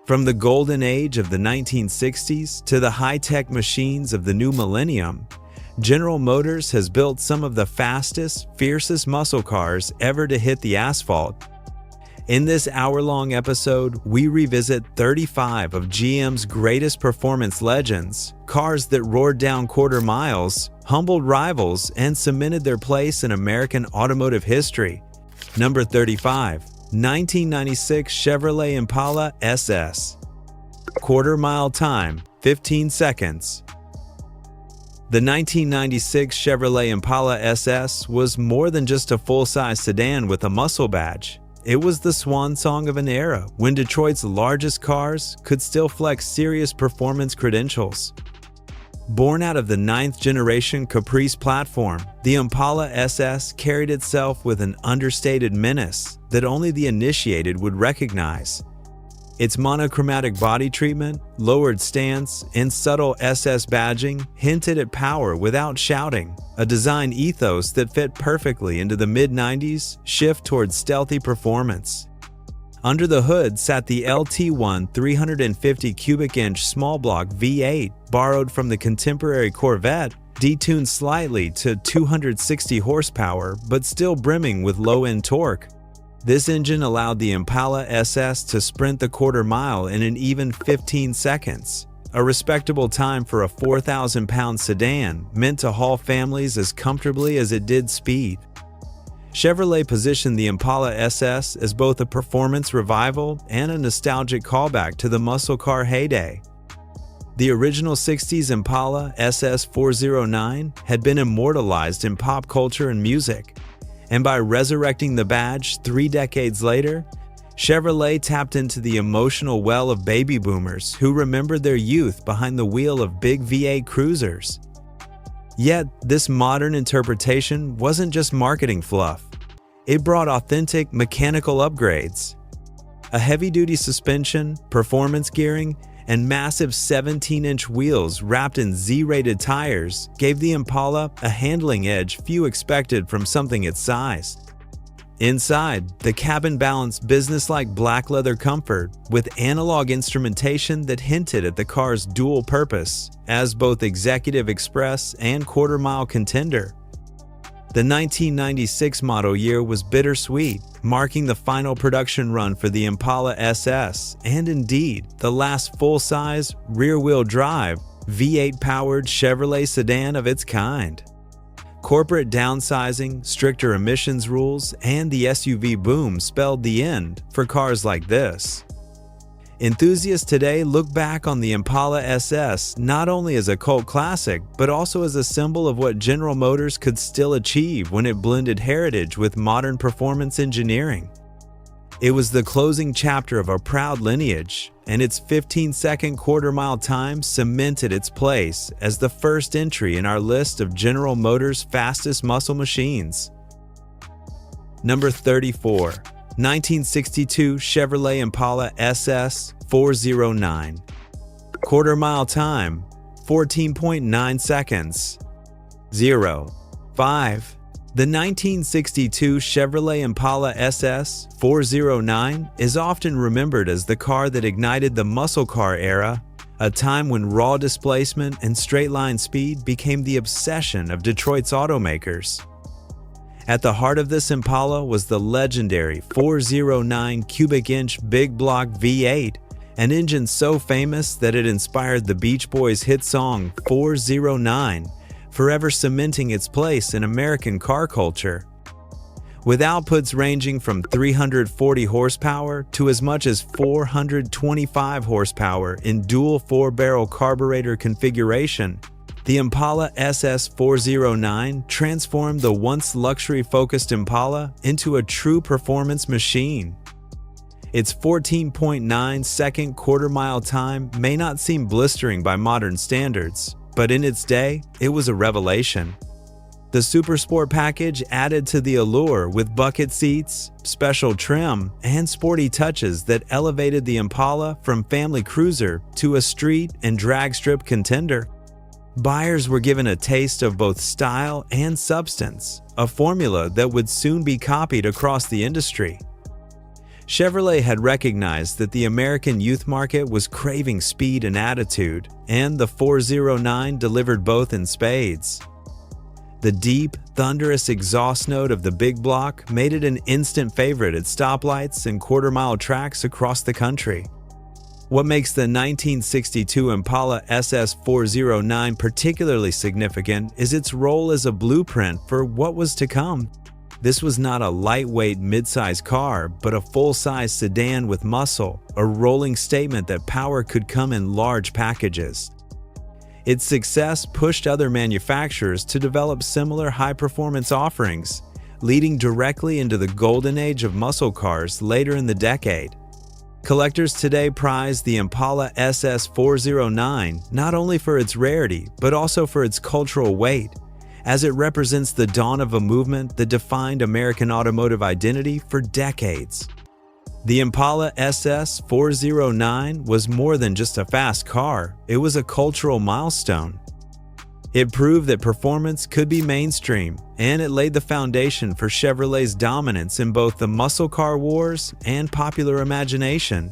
From the golden age of the 1960s to the high-tech machines of the new millennium, General Motors has built some of the fastest, fiercest muscle cars ever to hit the asphalt. In this hour-long episode, we revisit 35 of GM's greatest performance legends, cars that roared down quarter miles, humbled rivals, and cemented their place in American automotive history. Number 35. 1996 Chevrolet Impala SS. Quarter mile time, 15 seconds. The 1996 Chevrolet Impala SS was more than just a full-size sedan with a muscle badge. It was the swan song of an era when Detroit's largest cars could still flex serious performance credentials. Born out of the 9th-generation Caprice platform, the Impala SS carried itself with an understated menace that only the initiated would recognize. Its monochromatic body treatment, lowered stance, and subtle SS badging hinted at power without shouting, a design ethos that fit perfectly into the mid-90s shift towards stealthy performance. Under the hood sat the LT1 350 cubic inch small block V8, borrowed from the contemporary Corvette, detuned slightly to 260 horsepower but still brimming with low-end torque. This engine allowed the Impala SS to sprint the quarter mile in an even 15 seconds, a respectable time for a 4,000-pound sedan meant to haul families as comfortably as it did speed. Chevrolet positioned the Impala SS as both a performance revival and a nostalgic callback to the muscle car heyday. The original 60s Impala SS 409 had been immortalized in pop culture and music, and by resurrecting the badge 3 decades later, Chevrolet tapped into the emotional well of baby boomers who remembered their youth behind the wheel of big V8 cruisers. Yet, this modern interpretation wasn't just marketing fluff. It brought authentic mechanical upgrades. A heavy-duty suspension, performance gearing, and massive 17-inch wheels wrapped in Z-rated tires gave the Impala a handling edge few expected from something its size. Inside, the cabin balanced business-like black leather comfort with analog instrumentation that hinted at the car's dual purpose as both executive express and quarter-mile contender. The 1996 model year was bittersweet, marking the final production run for the Impala SS and indeed the last full-size, rear-wheel drive, V8-powered Chevrolet sedan of its kind. Corporate downsizing, stricter emissions rules, and the SUV boom spelled the end for cars like this. Enthusiasts today look back on the Impala SS not only as a cult classic, but also as a symbol of what General Motors could still achieve when it blended heritage with modern performance engineering. It was the closing chapter of a proud lineage, and its 15-second quarter-mile time cemented its place as the first entry in our list of General Motors' fastest muscle machines. Number 34. 1962 Chevrolet Impala SS 409. Quarter mile time, 14.9 seconds. 0. 5. The 1962 Chevrolet Impala SS 409 is often remembered as the car that ignited the muscle car era, a time when raw displacement and straight-line speed became the obsession of Detroit's automakers. At the heart of this Impala was the legendary 409 cubic inch big block V8, an engine so famous that it inspired the Beach Boys' hit song 409, forever cementing its place in American car culture. With outputs ranging from 340 horsepower to as much as 425 horsepower in dual 4-barrel carburetor configuration, the Impala SS 409 transformed the once luxury-focused Impala into a true performance machine. Its 14.9-second quarter-mile time may not seem blistering by modern standards, but in its day, it was a revelation. The Supersport package added to the allure with bucket seats, special trim, and sporty touches that elevated the Impala from family cruiser to a street and drag strip contender. Buyers were given a taste of both style and substance, a formula that would soon be copied across the industry. Chevrolet had recognized that the American youth market was craving speed and attitude, and the 409 delivered both in spades. The deep, thunderous exhaust note of the big block made it an instant favorite at stoplights and quarter-mile tracks across the country. What makes the 1962 Impala SS 409 particularly significant is its role as a blueprint for what was to come. This was not a lightweight midsize car, but a full-size sedan with muscle, a rolling statement that power could come in large packages. Its success pushed other manufacturers to develop similar high-performance offerings, leading directly into the golden age of muscle cars later in the decade. Collectors today prize the Impala SS 409 not only for its rarity, but also for its cultural weight, as it represents the dawn of a movement that defined American automotive identity for decades. The Impala SS 409 was more than just a fast car, it was a cultural milestone. It proved that performance could be mainstream, and it laid the foundation for Chevrolet's dominance in both the muscle car wars and popular imagination.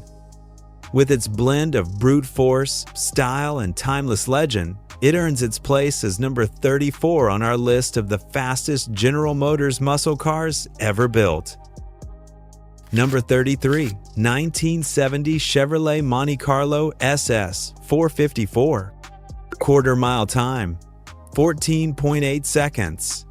With its blend of brute force, style, and timeless legend, it earns its place as number 34 on our list of the fastest General Motors muscle cars ever built. Number 33, 1970 Chevrolet Monte Carlo SS 454. Quarter-mile time, 14.8 seconds.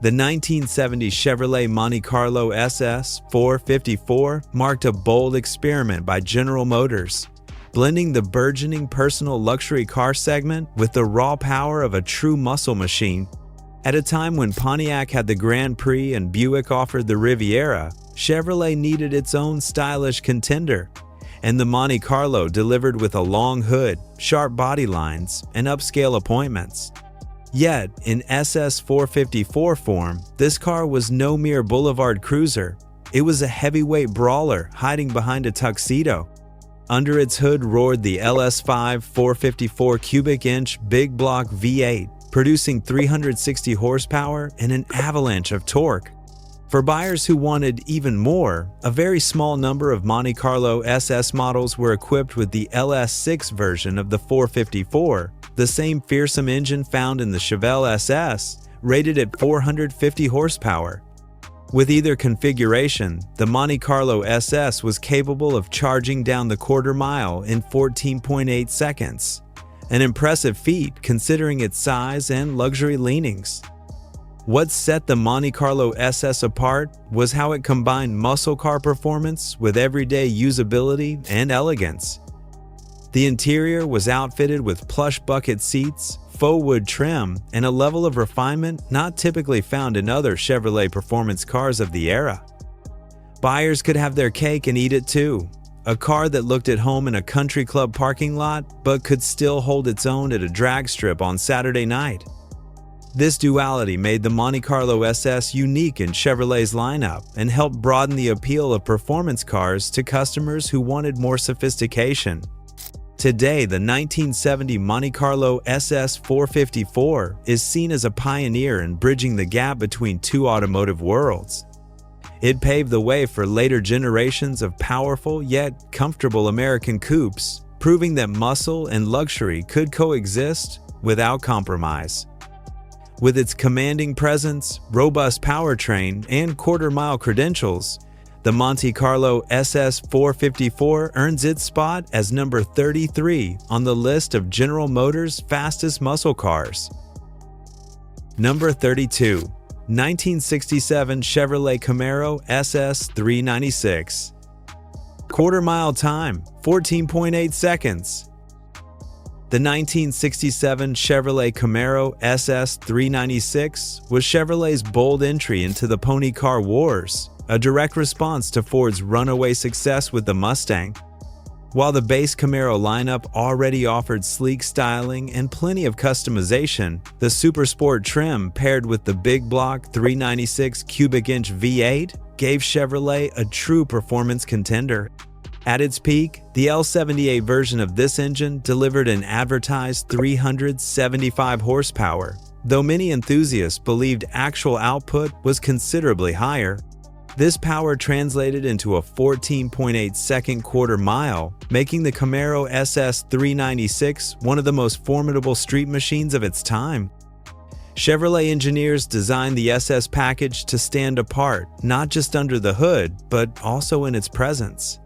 The 1970 Chevrolet Monte Carlo SS 454 marked a bold experiment by General Motors, blending the burgeoning personal luxury car segment with the raw power of a true muscle machine. At a time when Pontiac had the Grand Prix and Buick offered the Riviera, Chevrolet needed its own stylish contender, and the Monte Carlo delivered with a long hood, sharp body lines, and upscale appointments. Yet, in SS 454 form, this car was no mere boulevard cruiser. It was a heavyweight brawler hiding behind a tuxedo. Under its hood roared the LS5 454 cubic inch big block V8, producing 360 horsepower and an avalanche of torque. For buyers who wanted even more, a very small number of Monte Carlo SS models were equipped with the LS6 version of the 454, the same fearsome engine found in the Chevelle SS, rated at 450 horsepower. With either configuration, the Monte Carlo SS was capable of charging down the quarter mile in 14.8 seconds, an impressive feat considering its size and luxury leanings. What set the Monte Carlo SS apart was how it combined muscle car performance with everyday usability and elegance. The interior was outfitted with plush bucket seats, faux wood trim, and a level of refinement not typically found in other Chevrolet performance cars of the era. Buyers could have their cake and eat it too. A car that looked at home in a country club parking lot, but could still hold its own at a drag strip on Saturday night. This duality made the Monte Carlo SS unique in Chevrolet's lineup and helped broaden the appeal of performance cars to customers who wanted more sophistication. Today, the 1970 Monte Carlo SS 454 is seen as a pioneer in bridging the gap between two automotive worlds. It paved the way for later generations of powerful yet comfortable American coupes, proving that muscle and luxury could coexist without compromise. With its commanding presence, robust powertrain, and quarter-mile credentials, the Monte Carlo SS 454 earns its spot as number 33 on the list of General Motors' fastest muscle cars. Number 32, 1967 Chevrolet Camaro SS 396. Quarter-mile time, 14.8 seconds. The 1967 Chevrolet Camaro SS 396 was Chevrolet's bold entry into the pony car wars, a direct response to Ford's runaway success with the Mustang. While the base Camaro lineup already offered sleek styling and plenty of customization, the Supersport trim paired with the big block 396 cubic inch V8 gave Chevrolet a true performance contender. At its peak, the L78 version of this engine delivered an advertised 375 horsepower, though many enthusiasts believed actual output was considerably higher. This power translated into a 14.8-second quarter mile, making the Camaro SS 396 one of the most formidable street machines of its time. Chevrolet engineers designed the SS package to stand apart, not just under the hood, but also in its presence.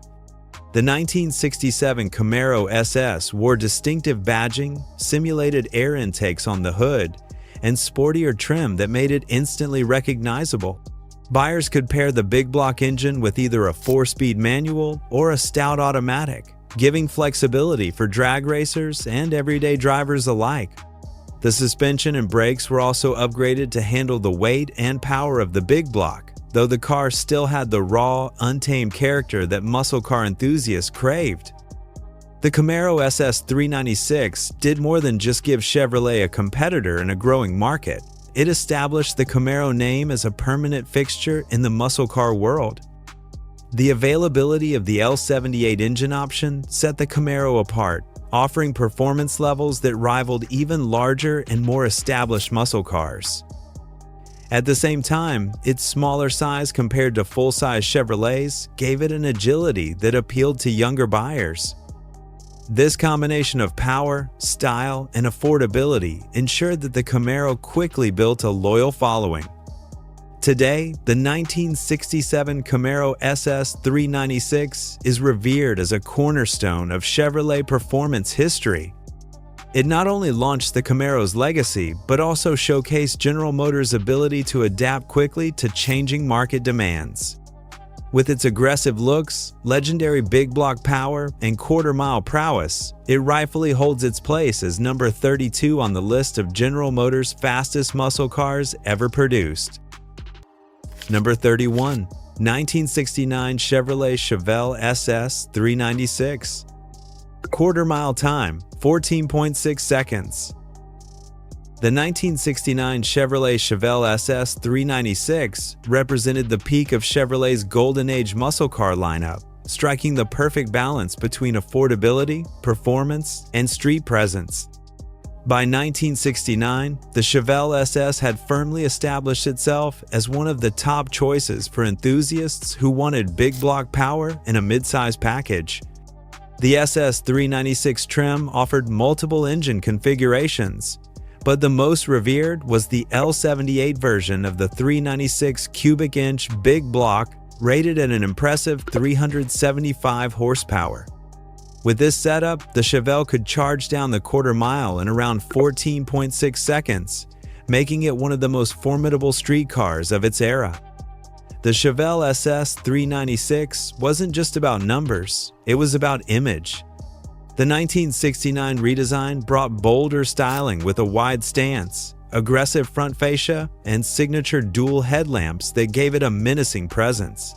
The 1967 Camaro SS wore distinctive badging, simulated air intakes on the hood, and sportier trim that made it instantly recognizable. Buyers could pair the big block engine with either a 4-speed manual or a stout automatic, giving flexibility for drag racers and everyday drivers alike. The suspension and brakes were also upgraded to handle the weight and power of the big block, though the car still had the raw, untamed character that muscle car enthusiasts craved. The Camaro SS 396 did more than just give Chevrolet a competitor in a growing market. It established the Camaro name as a permanent fixture in the muscle car world. The availability of the L78 engine option set the Camaro apart, offering performance levels that rivaled even larger and more established muscle cars. At the same time, its smaller size compared to full-size Chevrolets gave it an agility that appealed to younger buyers. This combination of power, style, and affordability ensured that the Camaro quickly built a loyal following. Today, the 1967 Camaro SS 396 is revered as a cornerstone of Chevrolet performance history. It not only launched the Camaro's legacy, but also showcased General Motors' ability to adapt quickly to changing market demands. With its aggressive looks, legendary big block power, and quarter-mile prowess, it rightfully holds its place as number 32 on the list of General Motors' fastest muscle cars ever produced. Number 31. 1969 Chevrolet Chevelle SS 396. Quarter-mile time, 14.6 seconds. The 1969 Chevrolet Chevelle SS 396 represented the peak of Chevrolet's golden age muscle car lineup, striking the perfect balance between affordability, performance, and street presence. By 1969, the Chevelle SS had firmly established itself as one of the top choices for enthusiasts who wanted big block power in a midsize package. The SS 396 trim offered multiple engine configurations, but the most revered was the L78 version of the 396 cubic inch big block, rated at an impressive 375 horsepower. With this setup, the Chevelle could charge down the quarter mile in around 14.6 seconds, making it one of the most formidable street cars of its era. The Chevelle SS 396 wasn't just about numbers, it was about image. The 1969 redesign brought bolder styling with a wide stance, aggressive front fascia, and signature dual headlamps that gave it a menacing presence.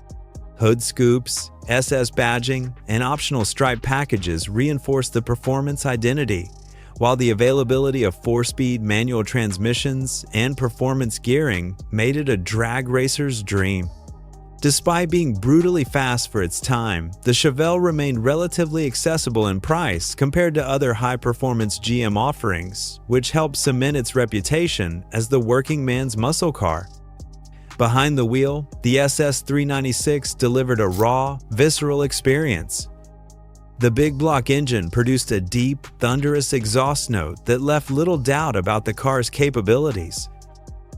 Hood scoops, SS badging, and optional stripe packages reinforced the performance identity, while the availability of 4-speed manual transmissions and performance gearing made it a drag racer's dream. Despite being brutally fast for its time, the Chevelle remained relatively accessible in price compared to other high-performance GM offerings, which helped cement its reputation as the working man's muscle car. Behind the wheel, the SS 396 delivered a raw, visceral experience. The big block engine produced a deep, thunderous exhaust note that left little doubt about the car's capabilities.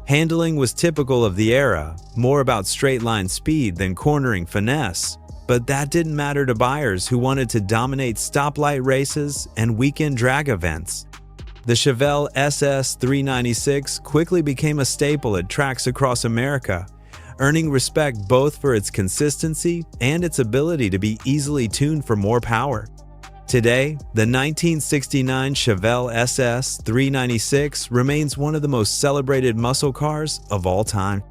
Handling was typical of the era, more about straight-line speed than cornering finesse, but that didn't matter to buyers who wanted to dominate stoplight races and weekend drag events. The Chevelle SS 396 quickly became a staple at tracks across America, earning respect both for its consistency and its ability to be easily tuned for more power. Today, the 1969 Chevelle SS 396 remains one of the most celebrated muscle cars of all time.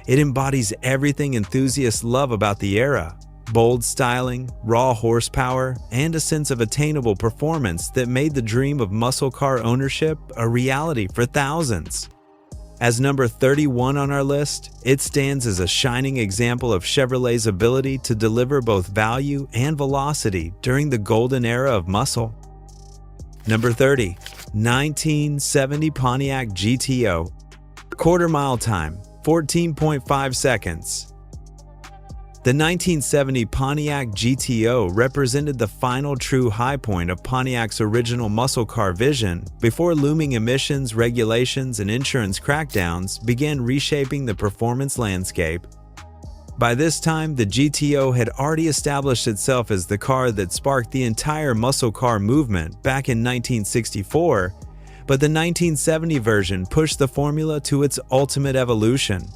It embodies everything enthusiasts love about the era: bold styling, raw horsepower, and a sense of attainable performance that made the dream of muscle car ownership a reality for thousands. As number 31 on our list, it stands as a shining example of Chevrolet's ability to deliver both value and velocity during the golden era of muscle. Number 30. 1970 Pontiac GTO. Quarter mile time, 14.5 seconds. The 1970 Pontiac GTO represented the final true high point of Pontiac's original muscle car vision before looming emissions regulations and insurance crackdowns began reshaping the performance landscape. By this time, the GTO had already established itself as the car that sparked the entire muscle car movement back in 1964, but the 1970 version pushed the formula to its ultimate evolution.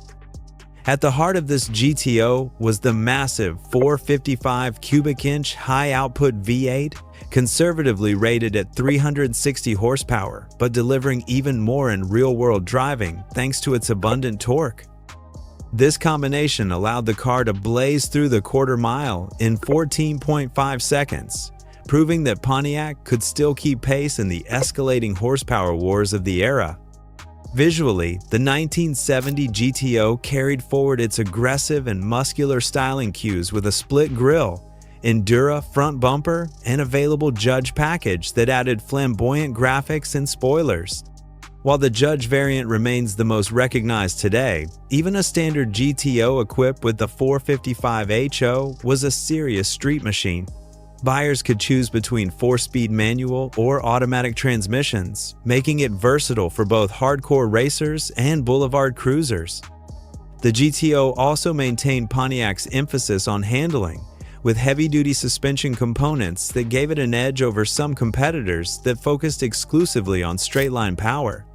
At the heart of this GTO was the massive 455 cubic inch high-output V8, conservatively rated at 360 horsepower, but delivering even more in real-world driving thanks to its abundant torque. This combination allowed the car to blaze through the quarter mile in 14.5 seconds, proving that Pontiac could still keep pace in the escalating horsepower wars of the era. Visually, the 1970 GTO carried forward its aggressive and muscular styling cues with a split grille, Endura front bumper, and available Judge package that added flamboyant graphics and spoilers. While the Judge variant remains the most recognized today, even a standard GTO equipped with the 455 HO was a serious street machine. Buyers could choose between 4-speed manual or automatic transmissions, making it versatile for both hardcore racers and boulevard cruisers. The GTO also maintained Pontiac's emphasis on handling, with heavy-duty suspension components that gave it an edge over some competitors that focused exclusively on straight-line power.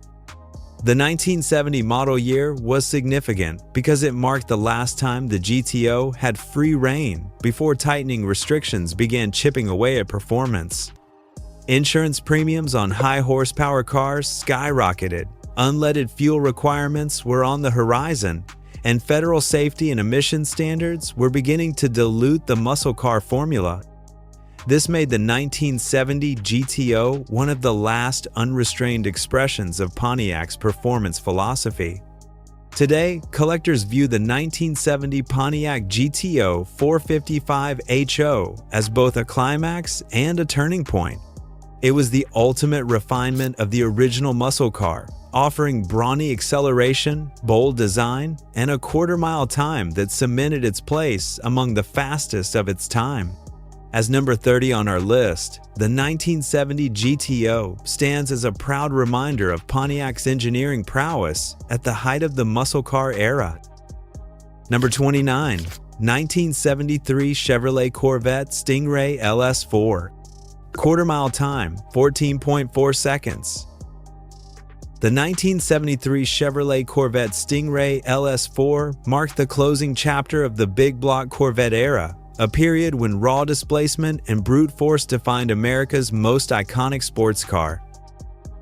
The 1970 model year was significant because it marked the last time the GTO had free rein before tightening restrictions began chipping away at performance. Insurance premiums on high-horsepower cars skyrocketed, unleaded fuel requirements were on the horizon, and federal safety and emission standards were beginning to dilute the muscle car formula. This made the 1970 GTO one of the last unrestrained expressions of Pontiac's performance philosophy. Today, collectors view the 1970 Pontiac GTO 455 HO as both a climax and a turning point. It was the ultimate refinement of the original muscle car, offering brawny acceleration, bold design, and a quarter-mile time that cemented its place among the fastest of its time. As number 30 on our list, the 1970 GTO stands as a proud reminder of Pontiac's engineering prowess at the height of the muscle car era. Number 29, 1973 Chevrolet Corvette Stingray LS4. Quarter-mile time, 14.4 seconds. The 1973 Chevrolet Corvette Stingray LS4 marked the closing chapter of the big block Corvette era, a period when raw displacement and brute force defined America's most iconic sports car.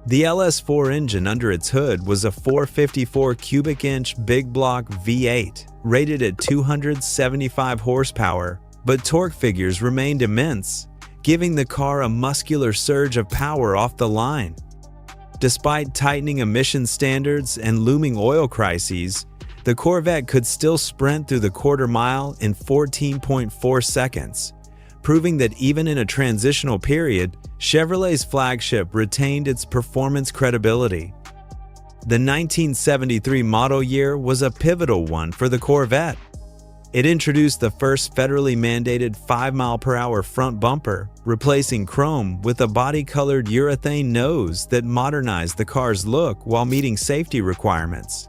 The LS4 engine under its hood was a 454 cubic inch big block V8, rated at 275 horsepower, but torque figures remained immense, giving the car a muscular surge of power off the line. Despite tightening emission standards and looming oil crises, the Corvette could still sprint through the quarter mile in 14.4 seconds, proving that even in a transitional period, Chevrolet's flagship retained its performance credibility. The 1973 model year was a pivotal one for the Corvette. It introduced the first federally mandated 5-mile-per-hour front bumper, replacing chrome with a body-colored urethane nose that modernized the car's look while meeting safety requirements.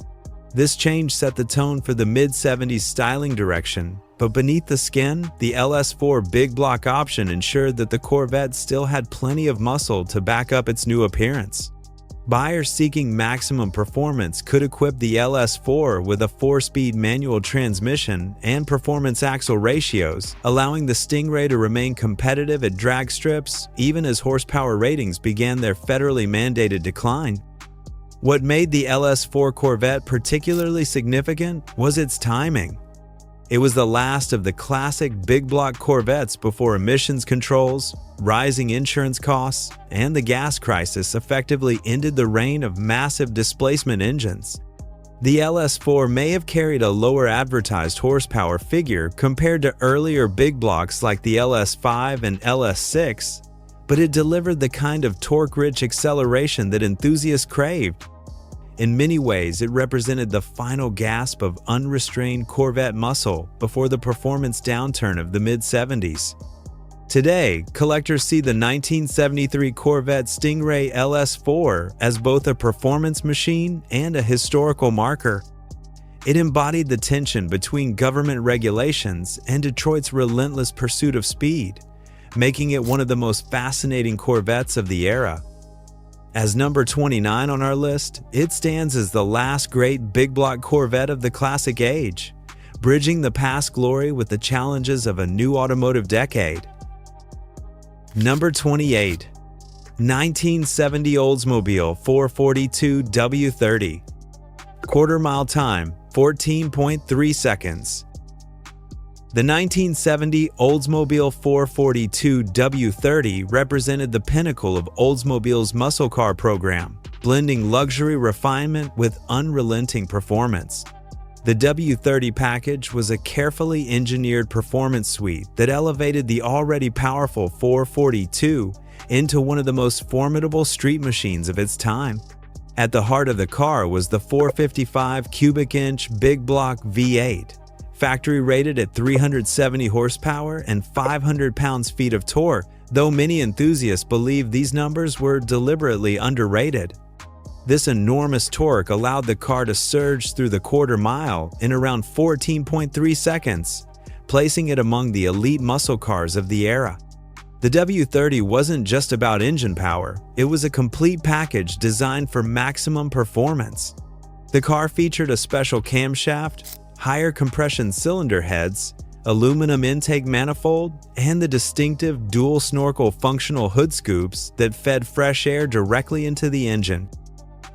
This change set the tone for the mid-70s styling direction, but beneath the skin, the LS4 big block option ensured that the Corvette still had plenty of muscle to back up its new appearance. Buyers seeking maximum performance could equip the LS4 with a 4-speed manual transmission and performance axle ratios, allowing the Stingray to remain competitive at drag strips even as horsepower ratings began their federally mandated decline. What made the LS4 Corvette particularly significant was its timing. It was the last of the classic big block Corvettes before emissions controls, rising insurance costs, and the gas crisis effectively ended the reign of massive displacement engines. The LS4 may have carried a lower advertised horsepower figure compared to earlier big blocks like the LS5 and LS6, but it delivered the kind of torque-rich acceleration that enthusiasts craved. In many ways, it represented the final gasp of unrestrained Corvette muscle before the performance downturn of the mid-70s. Today, collectors see the 1973 Corvette Stingray LS4 as both a performance machine and a historical marker. It embodied the tension between government regulations and Detroit's relentless pursuit of speed, making it one of the most fascinating Corvettes of the era. As number 29 on our list, it stands as the last great big block Corvette of the classic age, bridging the past glory with the challenges of a new automotive decade. Number 28. 1970 Oldsmobile 442 W30. Quarter-mile time, 14.3 seconds. The 1970 Oldsmobile 442 W30 represented the pinnacle of Oldsmobile's muscle car program, blending luxury refinement with unrelenting performance. The W30 package was a carefully engineered performance suite that elevated the already powerful 442 into one of the most formidable street machines of its time. At the heart of the car was the 455 cubic inch big block V8, factory rated at 370 horsepower and 500 pounds-feet of torque, though many enthusiasts believe these numbers were deliberately underrated. This enormous torque allowed the car to surge through the quarter mile in around 14.3 seconds, placing it among the elite muscle cars of the era. The W30 wasn't just about engine power, it was a complete package designed for maximum performance. The car featured a special camshaft, higher compression cylinder heads, aluminum intake manifold, and the distinctive dual snorkel functional hood scoops that fed fresh air directly into the engine.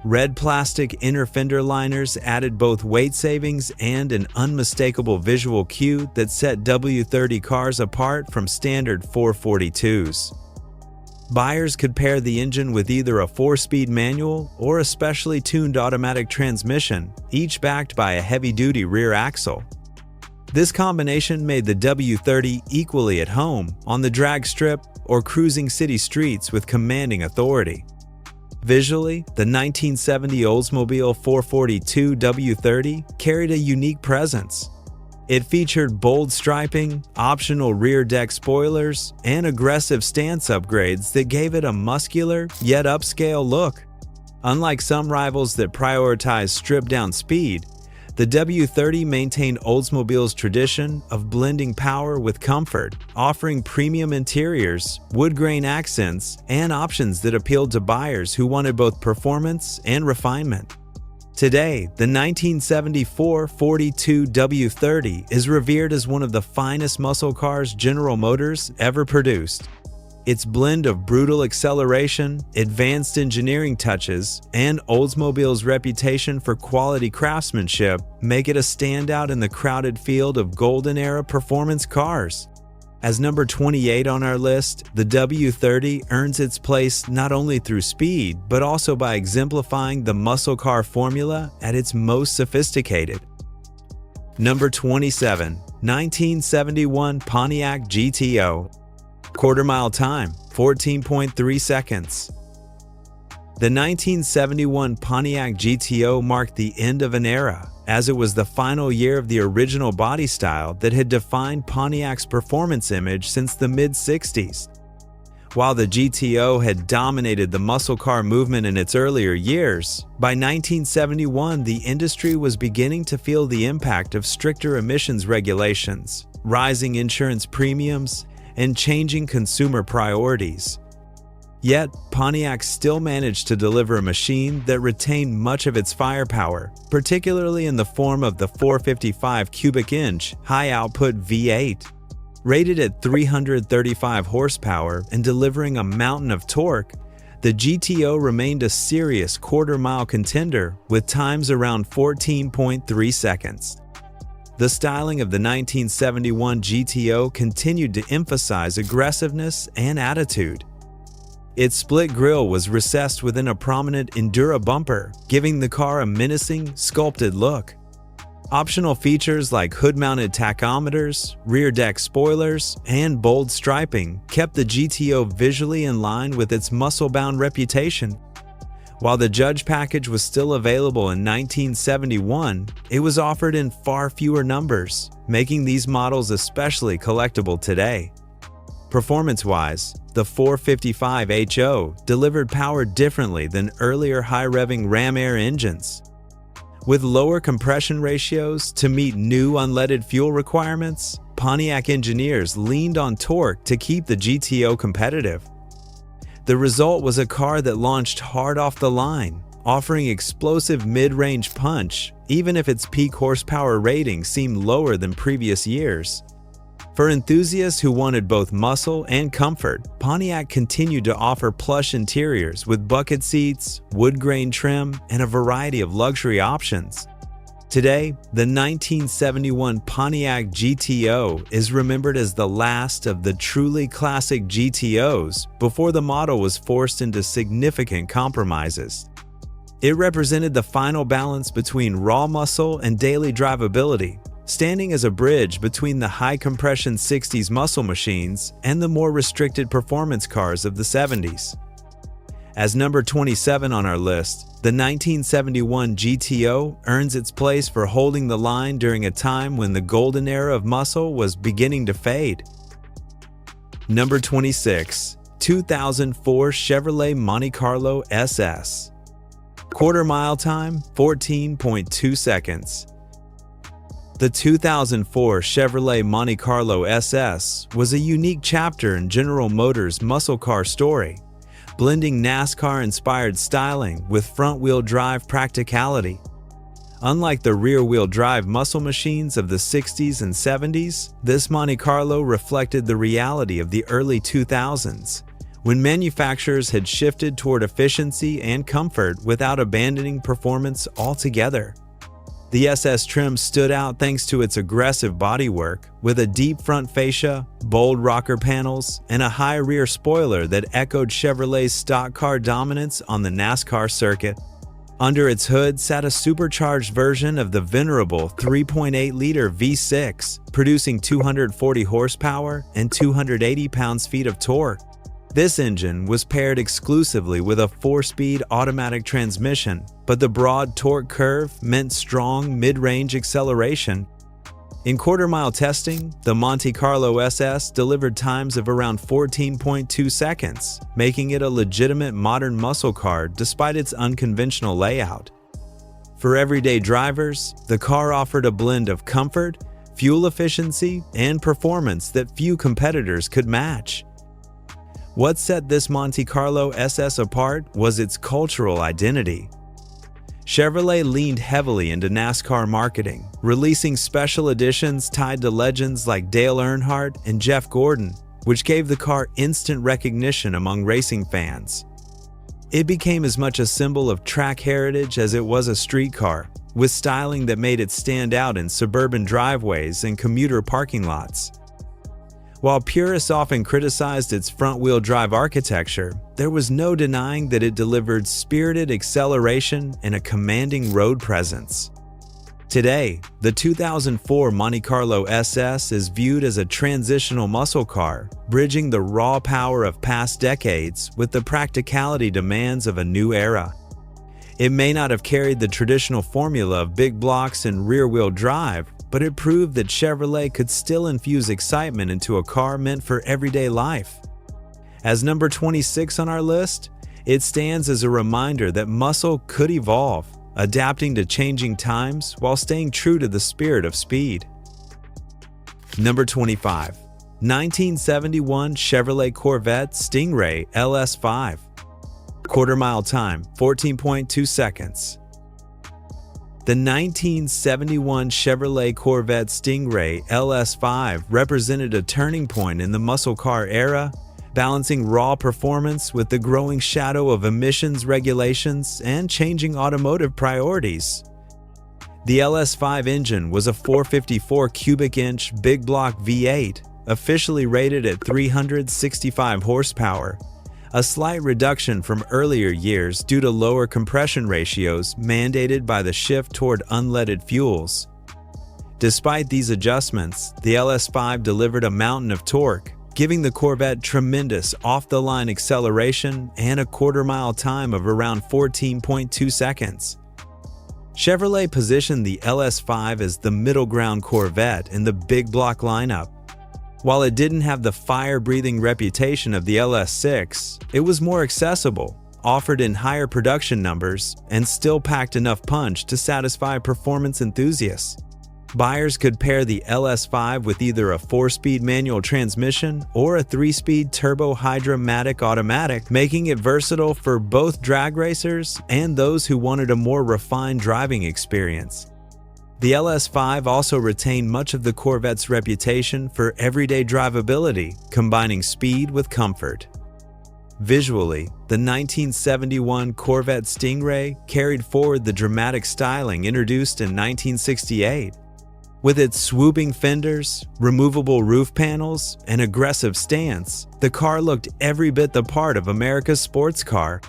Red plastic inner fender liners added both weight savings and an unmistakable visual cue that set W30 cars apart from standard 442s. Buyers could pair the engine with either a 4-speed manual or a specially tuned automatic transmission, each backed by a heavy-duty rear axle. This combination made the W30 equally at home on the drag strip or cruising city streets with commanding authority. Visually, the 1970 Oldsmobile 442 W30 carried a unique presence. It featured bold striping, optional rear deck spoilers, and aggressive stance upgrades that gave it a muscular yet upscale look. Unlike some rivals that prioritize stripped-down speed, the W30 maintained Oldsmobile's tradition of blending power with comfort, offering premium interiors, wood grain accents, and options that appealed to buyers who wanted both performance and refinement. Today, the 1974 42 W30 is revered as one of the finest muscle cars General Motors ever produced. Its blend of brutal acceleration, advanced engineering touches, and Oldsmobile's reputation for quality craftsmanship make it a standout in the crowded field of golden-era performance cars. As number 28 on our list, the W30 earns its place not only through speed, but also by exemplifying the muscle car formula at its most sophisticated. Number 27. 1971 Pontiac GTO. Quarter-mile time, 14.3 seconds. The 1971 Pontiac GTO marked the end of an era, as it was the final year of the original body style that had defined Pontiac's performance image since the mid-60s. While the GTO had dominated the muscle car movement in its earlier years, by 1971 the industry was beginning to feel the impact of stricter emissions regulations, rising insurance premiums, and changing consumer priorities. Yet, Pontiac still managed to deliver a machine that retained much of its firepower, particularly in the form of the 455 cubic inch high-output V8. Rated at 335 horsepower and delivering a mountain of torque, the GTO remained a serious quarter-mile contender with times around 14.3 seconds. The styling of the 1971 GTO continued to emphasize aggressiveness and attitude. Its split grille was recessed within a prominent Endura bumper, giving the car a menacing, sculpted look. Optional features like hood-mounted tachometers, rear deck spoilers, and bold striping kept the GTO visually in line with its muscle-bound reputation. While the Judge package was still available in 1971, it was offered in far fewer numbers, making these models especially collectible today. Performance-wise, the 455 HO delivered power differently than earlier high-revving ram air engines. With lower compression ratios to meet new unleaded fuel requirements, Pontiac engineers leaned on torque to keep the GTO competitive. The result was a car that launched hard off the line, offering explosive mid-range punch, even if its peak horsepower rating seemed lower than previous years. For enthusiasts who wanted both muscle and comfort, Pontiac continued to offer plush interiors with bucket seats, wood grain trim, and a variety of luxury options. Today, the 1971 Pontiac GTO is remembered as the last of the truly classic GTOs before the model was forced into significant compromises. It represented the final balance between raw muscle and daily drivability, standing as a bridge between the high-compression 60s muscle machines and the more restricted performance cars of the 70s. As number 27 on our list, the 1971 GTO earns its place for holding the line during a time when the golden era of muscle was beginning to fade. Number 26. 2004 Chevrolet Monte Carlo SS. Quarter mile time, 14.2 seconds. The 2004 Chevrolet Monte Carlo SS was a unique chapter in General Motors' muscle car story, blending NASCAR-inspired styling with front-wheel drive practicality. Unlike the rear-wheel drive muscle machines of the 60s and 70s, this Monte Carlo reflected the reality of the early 2000s, when manufacturers had shifted toward efficiency and comfort without abandoning performance altogether. The SS trim stood out thanks to its aggressive bodywork, with a deep front fascia, bold rocker panels, and a high rear spoiler that echoed Chevrolet's stock car dominance on the NASCAR circuit. Under its hood sat a supercharged version of the venerable 3.8-liter V6, producing 240 horsepower and 280 pounds-feet of torque. This engine was paired exclusively with a 4-speed automatic transmission, but the broad torque curve meant strong mid-range acceleration. In quarter-mile testing, the Monte Carlo SS delivered times of around 14.2 seconds, making it a legitimate modern muscle car despite its unconventional layout. For everyday drivers, the car offered a blend of comfort, fuel efficiency, and performance that few competitors could match. What set this Monte Carlo SS apart was its cultural identity. Chevrolet leaned heavily into NASCAR marketing, releasing special editions tied to legends like Dale Earnhardt and Jeff Gordon, which gave the car instant recognition among racing fans. It became as much a symbol of track heritage as it was a street car, with styling that made it stand out in suburban driveways and commuter parking lots. While purists often criticized its front-wheel drive architecture, there was no denying that it delivered spirited acceleration and a commanding road presence. Today, the 2004 Monte Carlo SS is viewed as a transitional muscle car, bridging the raw power of past decades with the practicality demands of a new era. It may not have carried the traditional formula of big blocks and rear-wheel drive, but it proved that Chevrolet could still infuse excitement into a car meant for everyday life. As number 26 on our list, it stands as a reminder that muscle could evolve, adapting to changing times while staying true to the spirit of speed. Number 25. 1971 Chevrolet Corvette Stingray LS5. Quarter mile time, 14.2 seconds. The 1971 Chevrolet Corvette Stingray LS5 represented a turning point in the muscle car era, balancing raw performance with the growing shadow of emissions regulations and changing automotive priorities. The LS5 engine was a 454 cubic inch big block V8, officially rated at 365 horsepower, a slight reduction from earlier years due to lower compression ratios mandated by the shift toward unleaded fuels. Despite these adjustments, the LS5 delivered a mountain of torque, giving the Corvette tremendous off-the-line acceleration and a quarter-mile time of around 14.2 seconds. Chevrolet positioned the LS5 as the middle-ground Corvette in the big block lineup. While it didn't have the fire-breathing reputation of the LS6, it was more accessible, offered in higher production numbers, and still packed enough punch to satisfy performance enthusiasts. Buyers could pair the LS5 with either a 4-speed manual transmission or a 3-speed turbo-hydromatic automatic, making it versatile for both drag racers and those who wanted a more refined driving experience. The LS5 also retained much of the Corvette's reputation for everyday drivability, combining speed with comfort. Visually, the 1971 Corvette Stingray carried forward the dramatic styling introduced in 1968. With its swooping fenders, removable roof panels, and aggressive stance, the car looked every bit the part of America's sports car.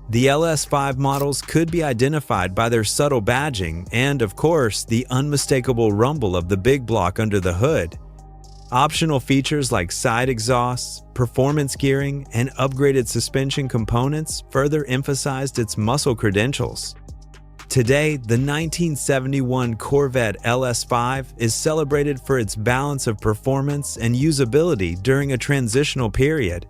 The LS5 models could be identified by their subtle badging and, of course, the unmistakable rumble of the big block under the hood. Optional features like side exhausts, performance gearing, and upgraded suspension components further emphasized its muscle credentials. Today, the 1971 Corvette LS5 is celebrated for its balance of performance and usability during a transitional period.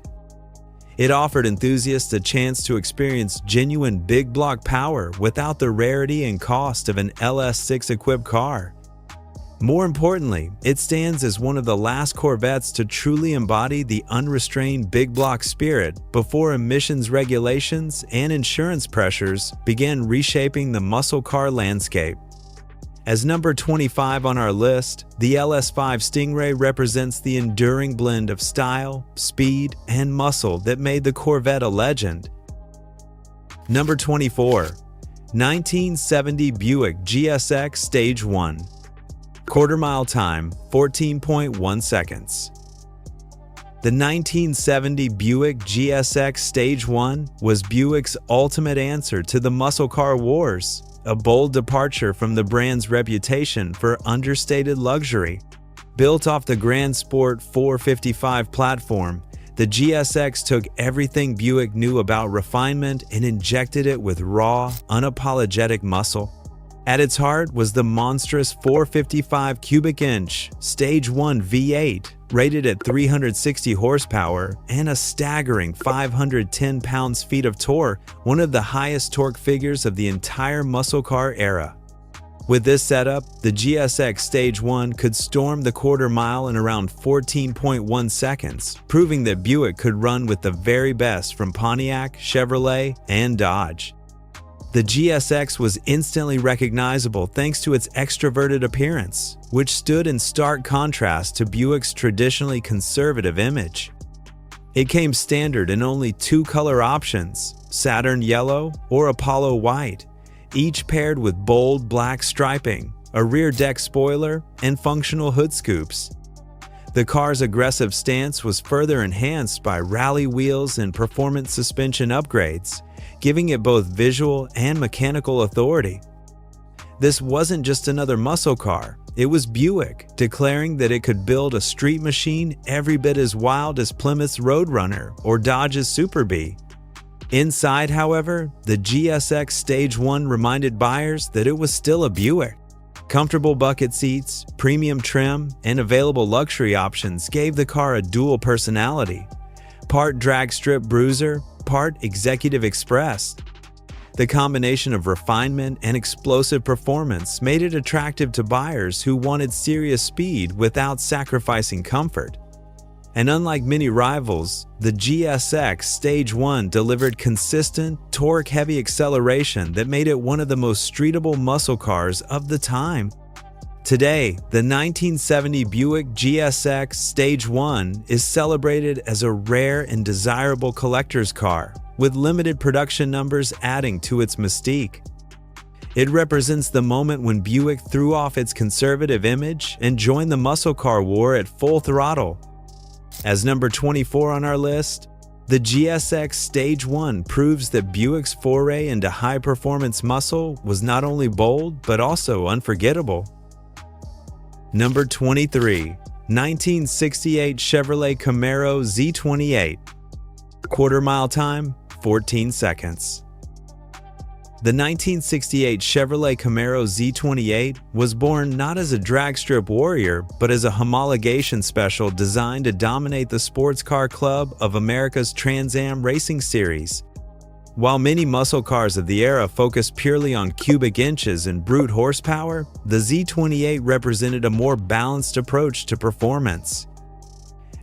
It offered enthusiasts a chance to experience genuine big block power without the rarity and cost of an LS6-equipped car. More importantly, it stands as one of the last Corvettes to truly embody the unrestrained big block spirit before emissions regulations and insurance pressures began reshaping the muscle car landscape. As number 25 on our list, the LS5 Stingray represents the enduring blend of style, speed, and muscle that made the Corvette a legend. Number 24. 1970 Buick GSX Stage 1. Quarter-mile time, 14.1 seconds. The 1970 Buick GSX Stage 1 was Buick's ultimate answer to the muscle car wars, a bold departure from the brand's reputation for understated luxury. Built off the Grand Sport 455 platform, the GSX took everything Buick knew about refinement and injected it with raw, unapologetic muscle. At its heart was the monstrous 455 cubic inch Stage 1 V8, rated at 360 horsepower and a staggering 510 pounds-feet of torque, one of the highest torque figures of the entire muscle car era. With this setup, the GSX Stage 1 could storm the quarter mile in around 14.1 seconds, proving that Buick could run with the very best from Pontiac, Chevrolet, and Dodge. The GSX was instantly recognizable thanks to its extroverted appearance, which stood in stark contrast to Buick's traditionally conservative image. It came standard in only 2 color options, Saturn Yellow or Apollo White, each paired with bold black striping, a rear deck spoiler, and functional hood scoops. The car's aggressive stance was further enhanced by rally wheels and performance suspension upgrades, giving it both visual and mechanical authority. This wasn't just another muscle car, it was Buick, declaring that it could build a street machine every bit as wild as Plymouth's Roadrunner or Dodge's Super Bee. Inside, however, the GSX Stage 1 reminded buyers that it was still a Buick. Comfortable bucket seats, premium trim, and available luxury options gave the car a dual personality. Part drag strip bruiser, part executive express. The combination of refinement and explosive performance made it attractive to buyers who wanted serious speed without sacrificing comfort. And unlike many rivals, the GSX Stage 1 delivered consistent, torque-heavy acceleration that made it one of the most streetable muscle cars of the time. Today, the 1970 Buick GSX Stage 1 is celebrated as a rare and desirable collector's car, with limited production numbers adding to its mystique. It represents the moment when Buick threw off its conservative image and joined the muscle car war at full throttle. As number 24 on our list, the GSX Stage 1 proves that Buick's foray into high-performance muscle was not only bold but also unforgettable. Number 23. 1968 Chevrolet Camaro Z28. Quarter mile time, 14 seconds. The 1968 Chevrolet Camaro Z28 was born not as a drag strip warrior, but as a homologation special designed to dominate the sports car club of America's Trans Am racing series. While many muscle cars of the era focused purely on cubic inches and brute horsepower, the Z28 represented a more balanced approach to performance.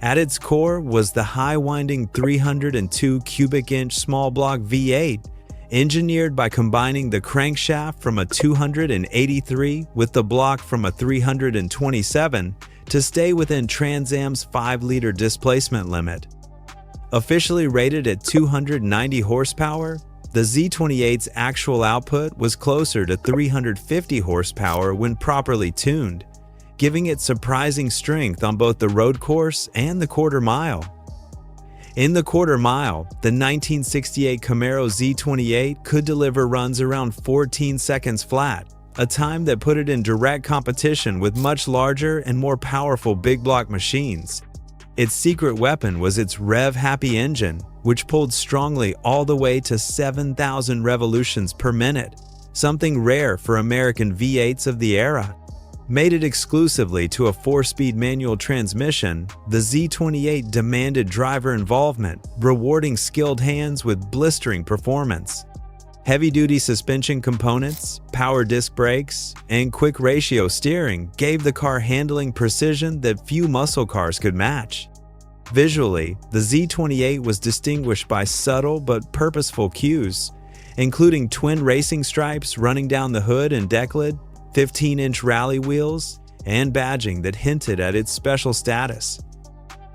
At its core was the high-winding 302 cubic inch small block V8, engineered by combining the crankshaft from a 283 with the block from a 327 to stay within Trans Am's 5-liter displacement limit. Officially rated at 290 horsepower, the Z28's actual output was closer to 350 horsepower when properly tuned, giving it surprising strength on both the road course and the quarter mile. In the quarter mile, the 1968 Camaro Z28 could deliver runs around 14 seconds flat, a time that put it in direct competition with much larger and more powerful big block machines. Its secret weapon was its rev-happy engine, which pulled strongly all the way to 7,000 revolutions per minute, something rare for American V8s of the era. Mated exclusively to a 4-speed manual transmission, the Z28 demanded driver involvement, rewarding skilled hands with blistering performance. Heavy-duty suspension components, power disc brakes, and quick ratio steering gave the car handling precision that few muscle cars could match. Visually, the Z28 was distinguished by subtle but purposeful cues, including twin racing stripes running down the hood and deck lid, 15-inch rally wheels, and badging that hinted at its special status.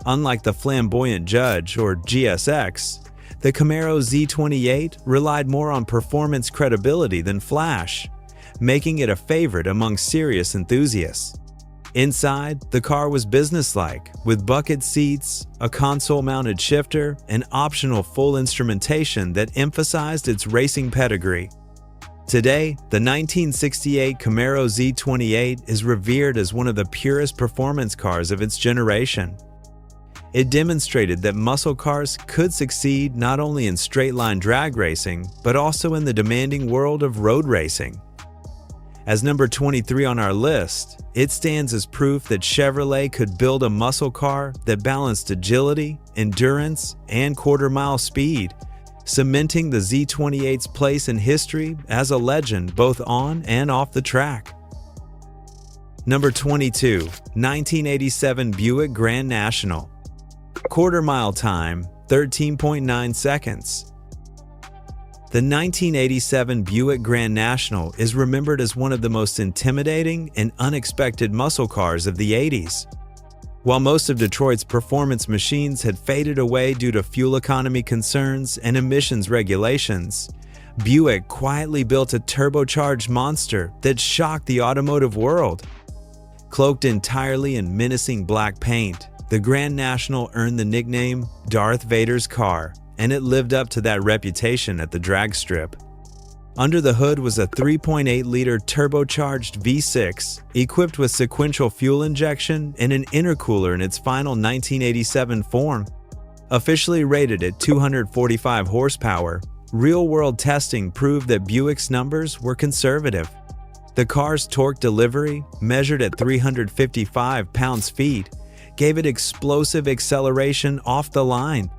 Unlike the flamboyant Judge or GSX, the Camaro Z28 relied more on performance credibility than flash, making it a favorite among serious enthusiasts. Inside, the car was businesslike, with bucket seats, a console-mounted shifter, and optional full instrumentation that emphasized its racing pedigree. Today, the 1968 Camaro Z28 is revered as one of the purest performance cars of its generation. It demonstrated that muscle cars could succeed not only in straight-line drag racing, but also in the demanding world of road racing. As number 23 on our list, it stands as proof that Chevrolet could build a muscle car that balanced agility, endurance, and quarter-mile speed, cementing the Z28's place in history as a legend both on and off the track. Number 22, 1987 Buick Grand National. Quarter mile time, 13.9 seconds. The 1987 Buick Grand National is remembered as one of the most intimidating and unexpected muscle cars of the 80s. While most of Detroit's performance machines had faded away due to fuel economy concerns and emissions regulations, Buick quietly built a turbocharged monster that shocked the automotive world. Cloaked entirely in menacing black paint, the Grand National earned the nickname Darth Vader's car, and it lived up to that reputation at the drag strip. Under the hood was a 3.8-liter turbocharged V6 equipped with sequential fuel injection and an intercooler in its final 1987 form. Officially rated at 245 horsepower, real-world testing proved that Buick's numbers were conservative. The car's torque delivery, measured at 355 pounds-feet, gave it explosive acceleration off the line.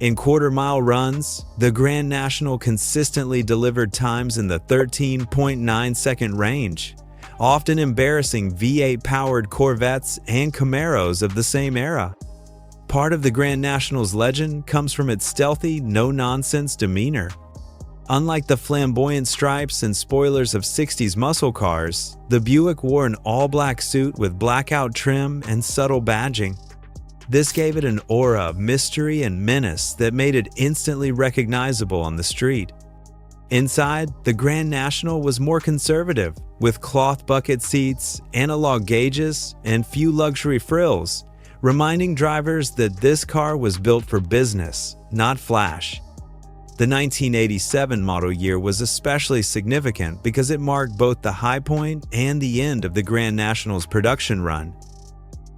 In quarter-mile runs, the Grand National consistently delivered times in the 13.9-second range, often embarrassing V8-powered Corvettes and Camaros of the same era. Part of the Grand National's legend comes from its stealthy, no-nonsense demeanor. Unlike the flamboyant stripes and spoilers of 60s muscle cars, the Buick wore an all-black suit with blackout trim and subtle badging. This gave it an aura of mystery and menace that made it instantly recognizable on the street. Inside, the Grand National was more conservative, with cloth bucket seats, analog gauges, and few luxury frills, reminding drivers that this car was built for business, not flash. The 1987 model year was especially significant because it marked both the high point and the end of the Grand National's production run.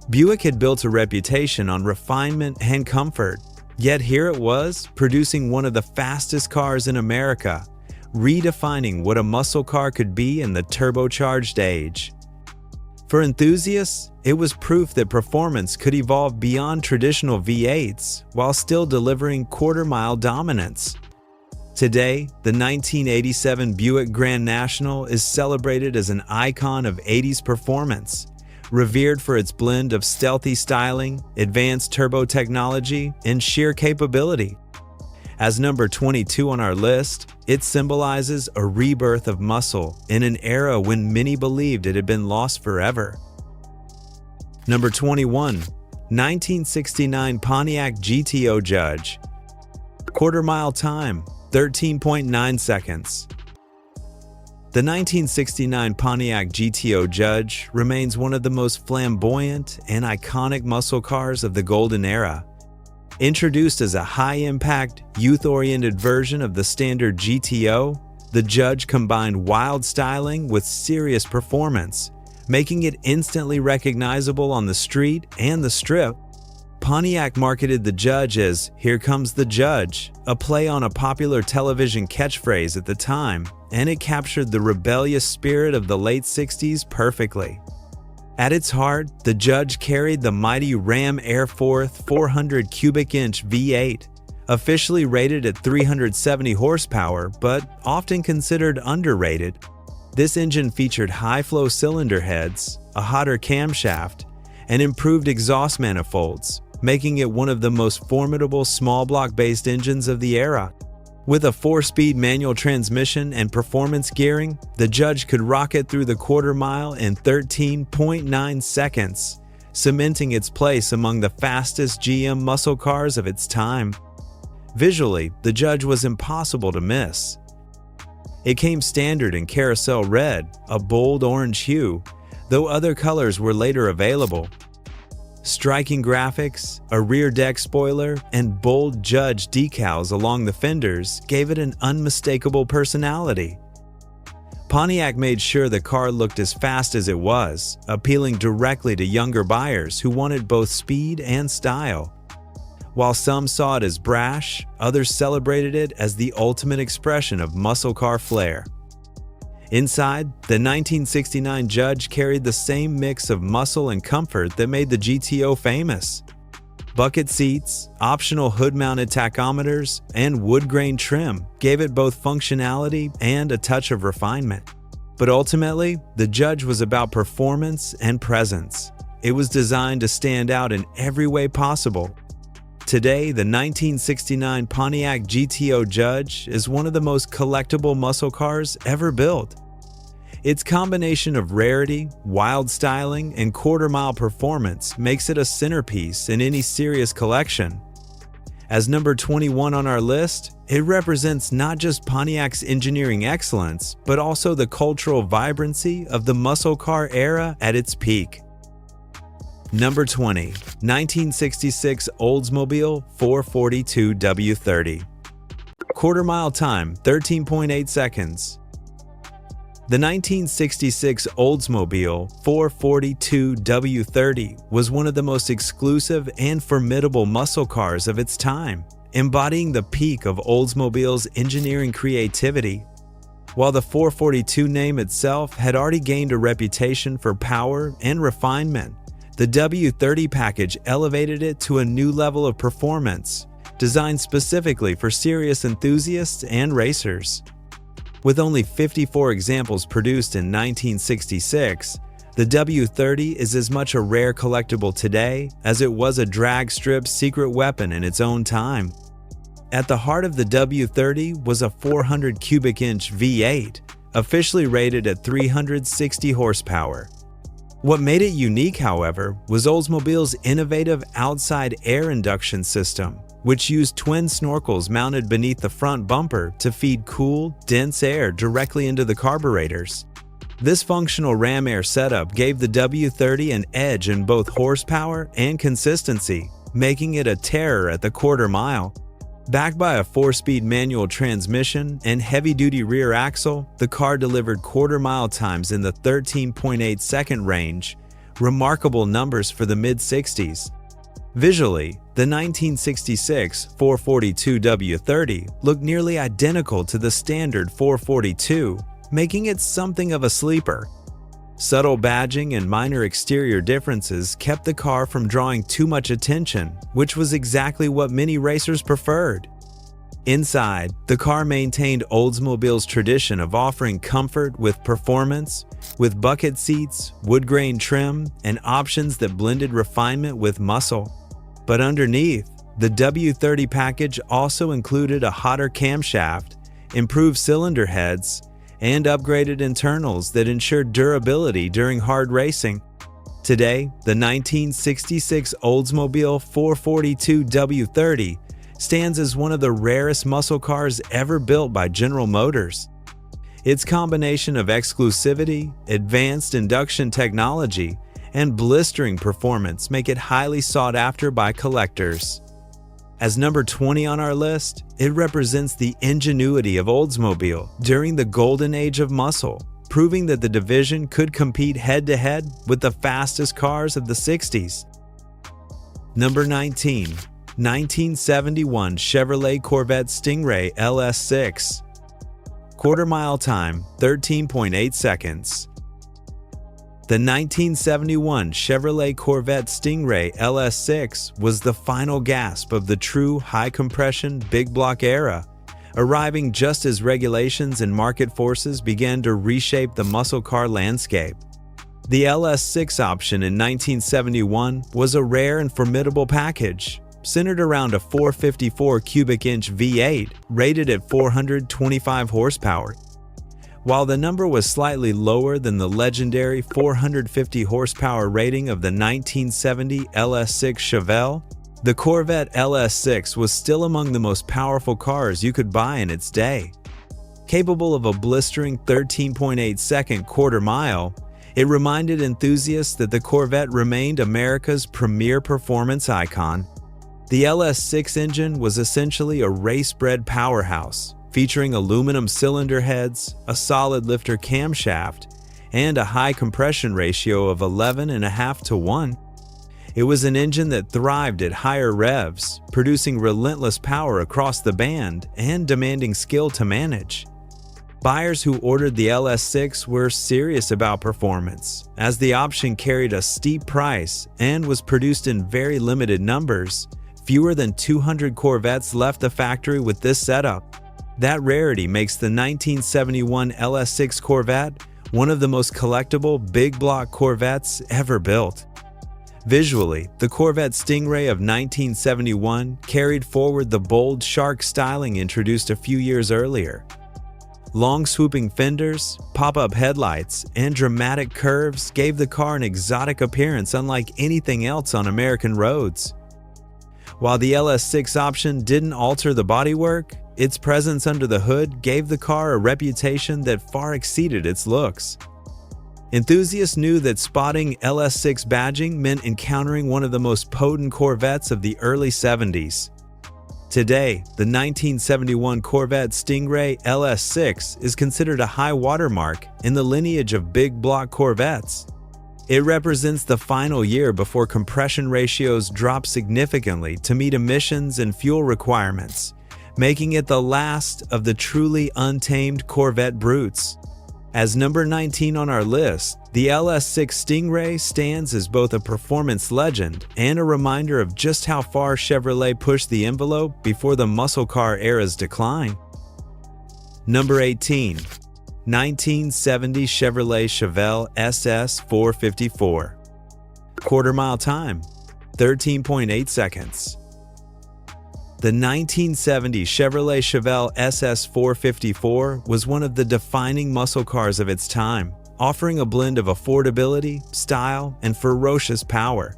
Buick had built a reputation on refinement and comfort, yet here it was, producing one of the fastest cars in America, redefining what a muscle car could be in the turbocharged age. For enthusiasts, it was proof that performance could evolve beyond traditional V8s while still delivering quarter-mile dominance. Today, the 1987 Buick Grand National is celebrated as an icon of 80s performance, revered for its blend of stealthy styling, advanced turbo technology, and sheer capability. As number 22 on our list, it symbolizes a rebirth of muscle in an era when many believed it had been lost forever. Number 21. 1969 Pontiac GTO Judge. Quarter-mile time, 13.9 seconds. The 1969 Pontiac GTO Judge remains one of the most flamboyant and iconic muscle cars of the golden era. Introduced as a high-impact, youth-oriented version of the standard GTO, the Judge combined wild styling with serious performance, making it instantly recognizable on the street and the strip. Pontiac marketed the Judge as "Here comes the Judge," a play on a popular television catchphrase at the time, and it captured the rebellious spirit of the late 60s perfectly. At its heart, the Judge carried the mighty Ram Air 400 cubic inch V8, officially rated at 370 horsepower, but often considered underrated. This engine featured high-flow cylinder heads, a hotter camshaft, and improved exhaust manifolds, making it one of the most formidable small-block-based engines of the era. With a 4-speed manual transmission and performance gearing, the Judge could rocket through the quarter mile in 13.9 seconds, cementing its place among the fastest GM muscle cars of its time. Visually, the Judge was impossible to miss. It came standard in carousel red, a bold orange hue, though other colors were later available. Striking graphics, a rear deck spoiler, and bold Judge decals along the fenders gave it an unmistakable personality. Pontiac made sure the car looked as fast as it was, appealing directly to younger buyers who wanted both speed and style. While some saw it as brash, others celebrated it as the ultimate expression of muscle car flair. Inside, the 1969 Judge carried the same mix of muscle and comfort that made the GTO famous. Bucket seats, optional hood-mounted tachometers, and wood-grain trim gave it both functionality and a touch of refinement. But ultimately, the Judge was about performance and presence. It was designed to stand out in every way possible. Today, the 1969 Pontiac GTO Judge is one of the most collectible muscle cars ever built. Its combination of rarity, wild styling, and quarter-mile performance makes it a centerpiece in any serious collection. As number 21 on our list, it represents not just Pontiac's engineering excellence, but also the cultural vibrancy of the muscle car era at its peak. Number 20. 1966 Oldsmobile 442 W30. Quarter-mile time, 13.8 seconds. The 1966 Oldsmobile 442 W30 was one of the most exclusive and formidable muscle cars of its time, embodying the peak of Oldsmobile's engineering creativity. While the 442 name itself had already gained a reputation for power and refinement, the W30 package elevated it to a new level of performance, designed specifically for serious enthusiasts and racers. With only 54 examples produced in 1966, the W30 is as much a rare collectible today as it was a drag strip secret weapon in its own time. At the heart of the W30 was a 400 cubic inch V8, officially rated at 360 horsepower. What made it unique, however, was Oldsmobile's innovative outside air induction system, which used twin snorkels mounted beneath the front bumper to feed cool, dense air directly into the carburetors. This functional ram air setup gave the W30 an edge in both horsepower and consistency, making it a terror at the quarter mile. Backed by a 4-speed manual transmission and heavy-duty rear axle, the car delivered quarter-mile times in the 13.8-second range, remarkable numbers for the mid-60s. Visually, the 1966 442W30 looked nearly identical to the standard 442, making it something of a sleeper. Subtle badging and minor exterior differences kept the car from drawing too much attention, which was exactly what many racers preferred. Inside, the car maintained Oldsmobile's tradition of offering comfort with performance, with bucket seats, wood grain trim, and options that blended refinement with muscle. But underneath, the W30 package also included a hotter camshaft, improved cylinder heads, and upgraded internals that ensured durability during hard racing. Today, the 1966 Oldsmobile 442 W30 stands as one of the rarest muscle cars ever built by General Motors. Its combination of exclusivity, advanced induction technology, and blistering performance make it highly sought after by collectors. As number 20 on our list, it represents the ingenuity of Oldsmobile during the golden age of muscle, proving that the division could compete head-to-head with the fastest cars of the 60s. Number 19. 1971 Chevrolet Corvette Stingray LS6. Quarter-mile time, 13.8 seconds. The 1971 Chevrolet Corvette Stingray LS6 was the final gasp of the true high-compression big block era, arriving just as regulations and market forces began to reshape the muscle car landscape. The LS6 option in 1971 was a rare and formidable package, centered around a 454 cubic inch V8 rated at 425 horsepower. While the number was slightly lower than the legendary 450 horsepower rating of the 1970 LS6 Chevelle, the Corvette LS6 was still among the most powerful cars you could buy in its day. Capable of a blistering 13.8-second quarter mile, it reminded enthusiasts that the Corvette remained America's premier performance icon. The LS6 engine was essentially a race-bred powerhouse, featuring aluminum cylinder heads, a solid lifter camshaft, and a high compression ratio of 11.5 to 1. It was an engine that thrived at higher revs, producing relentless power across the band and demanding skill to manage. Buyers who ordered the LS6 were serious about performance, as the option carried a steep price and was produced in very limited numbers. Fewer than 200 Corvettes left the factory with this setup. That rarity makes the 1971 LS6 Corvette one of the most collectible big block Corvettes ever built. Visually, the Corvette Stingray of 1971 carried forward the bold shark styling introduced a few years earlier. Long swooping fenders, pop-up headlights, and dramatic curves gave the car an exotic appearance unlike anything else on American roads. While the LS6 option didn't alter the bodywork, its presence under the hood gave the car a reputation that far exceeded its looks. Enthusiasts knew that spotting LS6 badging meant encountering one of the most potent Corvettes of the early 70s. Today, the 1971 Corvette Stingray LS6 is considered a high watermark in the lineage of big block Corvettes. It represents the final year before compression ratios drop significantly to meet emissions and fuel requirements, making it the last of the truly untamed Corvette brutes. As number 19 on our list, the LS6 Stingray stands as both a performance legend and a reminder of just how far Chevrolet pushed the envelope before the muscle car era's decline. Number 18. 1970 Chevrolet Chevelle SS 454. Quarter mile time, 13.8 seconds. The 1970 Chevrolet Chevelle SS 454 was one of the defining muscle cars of its time, offering a blend of affordability, style, and ferocious power.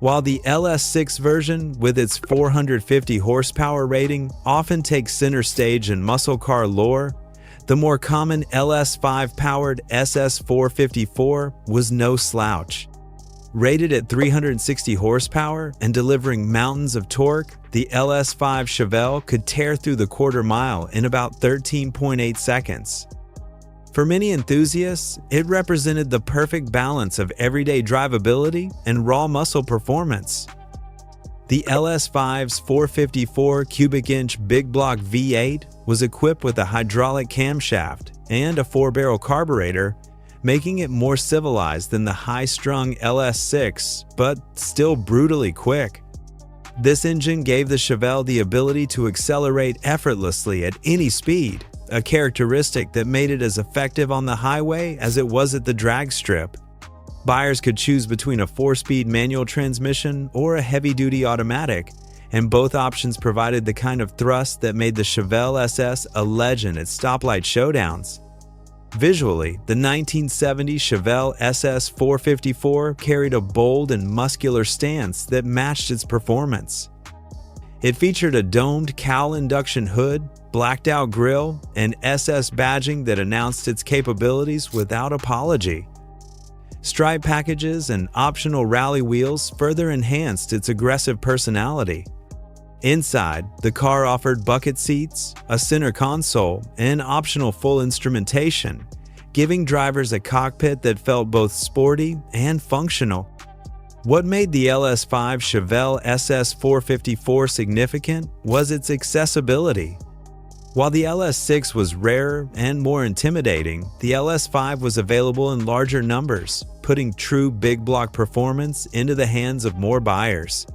While the LS6 version, with its 450 horsepower rating, often takes center stage in muscle car lore, the more common LS5-powered SS 454 was no slouch. Rated at 360 horsepower and delivering mountains of torque, the LS5 Chevelle could tear through the quarter mile in about 13.8 seconds. For many enthusiasts, it represented the perfect balance of everyday drivability and raw muscle performance. The LS5's 454 cubic inch big block V8 was equipped with a hydraulic camshaft and a 4-barrel carburetor, making it more civilized than the high-strung LS6, but still brutally quick. This engine gave the Chevelle the ability to accelerate effortlessly at any speed, a characteristic that made it as effective on the highway as it was at the drag strip. Buyers could choose between a 4-speed manual transmission or a heavy-duty automatic, and both options provided the kind of thrust that made the Chevelle SS a legend at stoplight showdowns. Visually, the 1970 Chevelle SS 454 carried a bold and muscular stance that matched its performance. It featured a domed cowl induction hood, blacked-out grille, and SS badging that announced its capabilities without apology. Stripe packages and optional rally wheels further enhanced its aggressive personality. Inside, the car offered bucket seats, a center console, and optional full instrumentation, giving drivers a cockpit that felt both sporty and functional. What made the LS5 Chevelle SS 454 significant was its accessibility. While the LS6 was rarer and more intimidating, the LS5 was available in larger numbers, putting true big block performance into the hands of more buyers.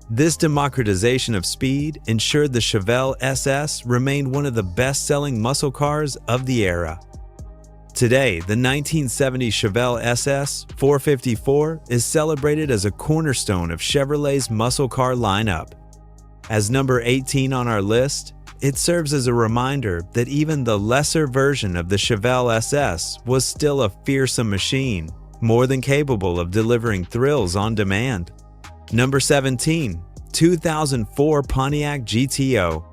This democratization of speed ensured the Chevelle SS remained one of the best-selling muscle cars of the era. Today, the 1970 Chevelle SS 454 is celebrated as a cornerstone of Chevrolet's muscle car lineup. As number 18 on our list, it serves as a reminder that even the lesser version of the Chevelle SS was still a fearsome machine, more than capable of delivering thrills on demand. Number 17, 2004 Pontiac GTO.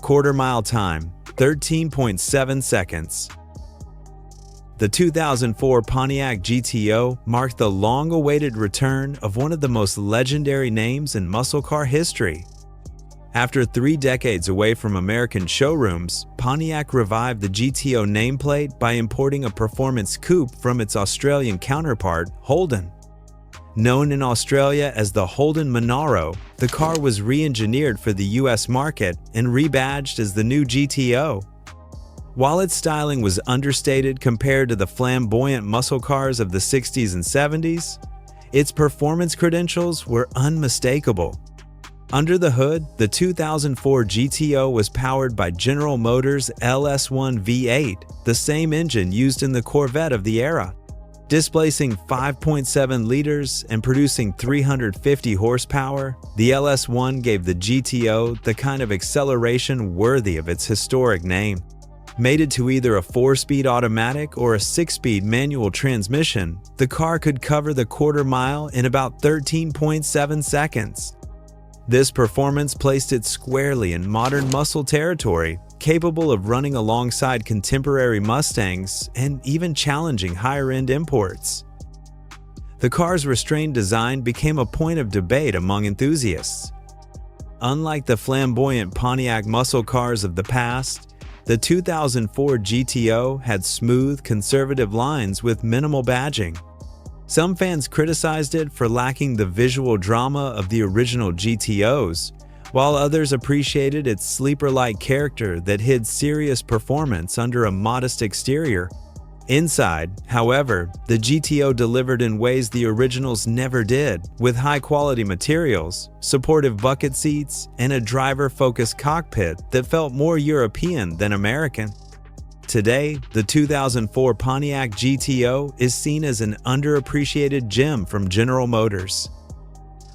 Quarter-mile time, 13.7 seconds. The 2004 Pontiac GTO marked the long-awaited return of one of the most legendary names in muscle car history. After 3 decades away from American showrooms, Pontiac revived the GTO nameplate by importing a performance coupe from its Australian counterpart, Holden. Known in Australia as the Holden Monaro, the car was re-engineered for the US market and rebadged as the new GTO. While its styling was understated compared to the flamboyant muscle cars of the 60s and 70s, its performance credentials were unmistakable. Under the hood, the 2004 GTO was powered by General Motors' LS1 V8, the same engine used in the Corvette of the era. Displacing 5.7 liters and producing 350 horsepower, the LS1 gave the GTO the kind of acceleration worthy of its historic name. Mated to either a 4-speed automatic or a 6-speed manual transmission, the car could cover the quarter mile in about 13.7 seconds. This performance placed it squarely in modern muscle territory, capable of running alongside contemporary Mustangs and even challenging higher-end imports. The car's restrained design became a point of debate among enthusiasts. Unlike the flamboyant Pontiac muscle cars of the past, the 2004 GTO had smooth, conservative lines with minimal badging. Some fans criticized it for lacking the visual drama of the original GTOs, while others appreciated its sleeper-like character that hid serious performance under a modest exterior. Inside, however, the GTO delivered in ways the originals never did, with high-quality materials, supportive bucket seats, and a driver-focused cockpit that felt more European than American. Today, the 2004 Pontiac GTO is seen as an underappreciated gem from General Motors.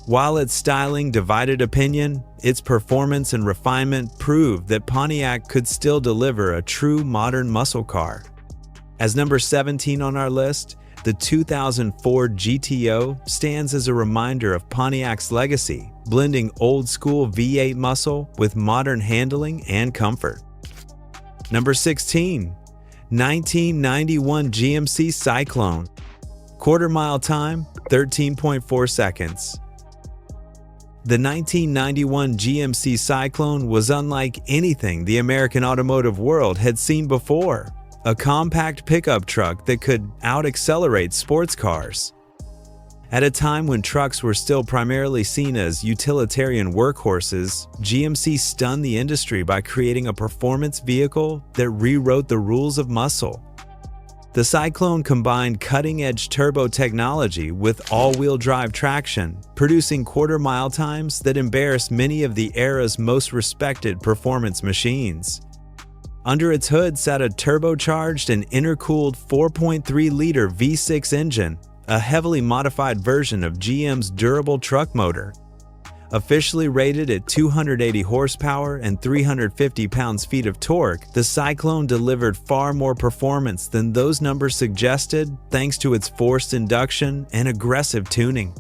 While its styling divided opinion, its performance and refinement proved that Pontiac could still deliver a true modern muscle car. As number 17 on our list, the 2004 GTO stands as a reminder of Pontiac's legacy, blending old-school V8 muscle with modern handling and comfort. Number 16, 1991 GMC Syclone. Quarter-mile time, 13.4 seconds. The 1991 GMC Syclone was unlike anything the American automotive world had seen before. a compact pickup truck that could out-accelerate sports cars. At a time when trucks were still primarily seen as utilitarian workhorses, GMC stunned the industry by creating a performance vehicle that rewrote the rules of muscle. The Syclone combined cutting-edge turbo technology with all-wheel drive traction, producing quarter-mile times that embarrassed many of the era's most respected performance machines. Under its hood sat a turbocharged and intercooled 4.3-liter V6 engine, a heavily modified version of GM's durable truck motor. Officially rated at 280 horsepower and 350 pounds-feet of torque, the Syclone delivered far more performance than those numbers suggested thanks to its forced induction and aggressive tuning.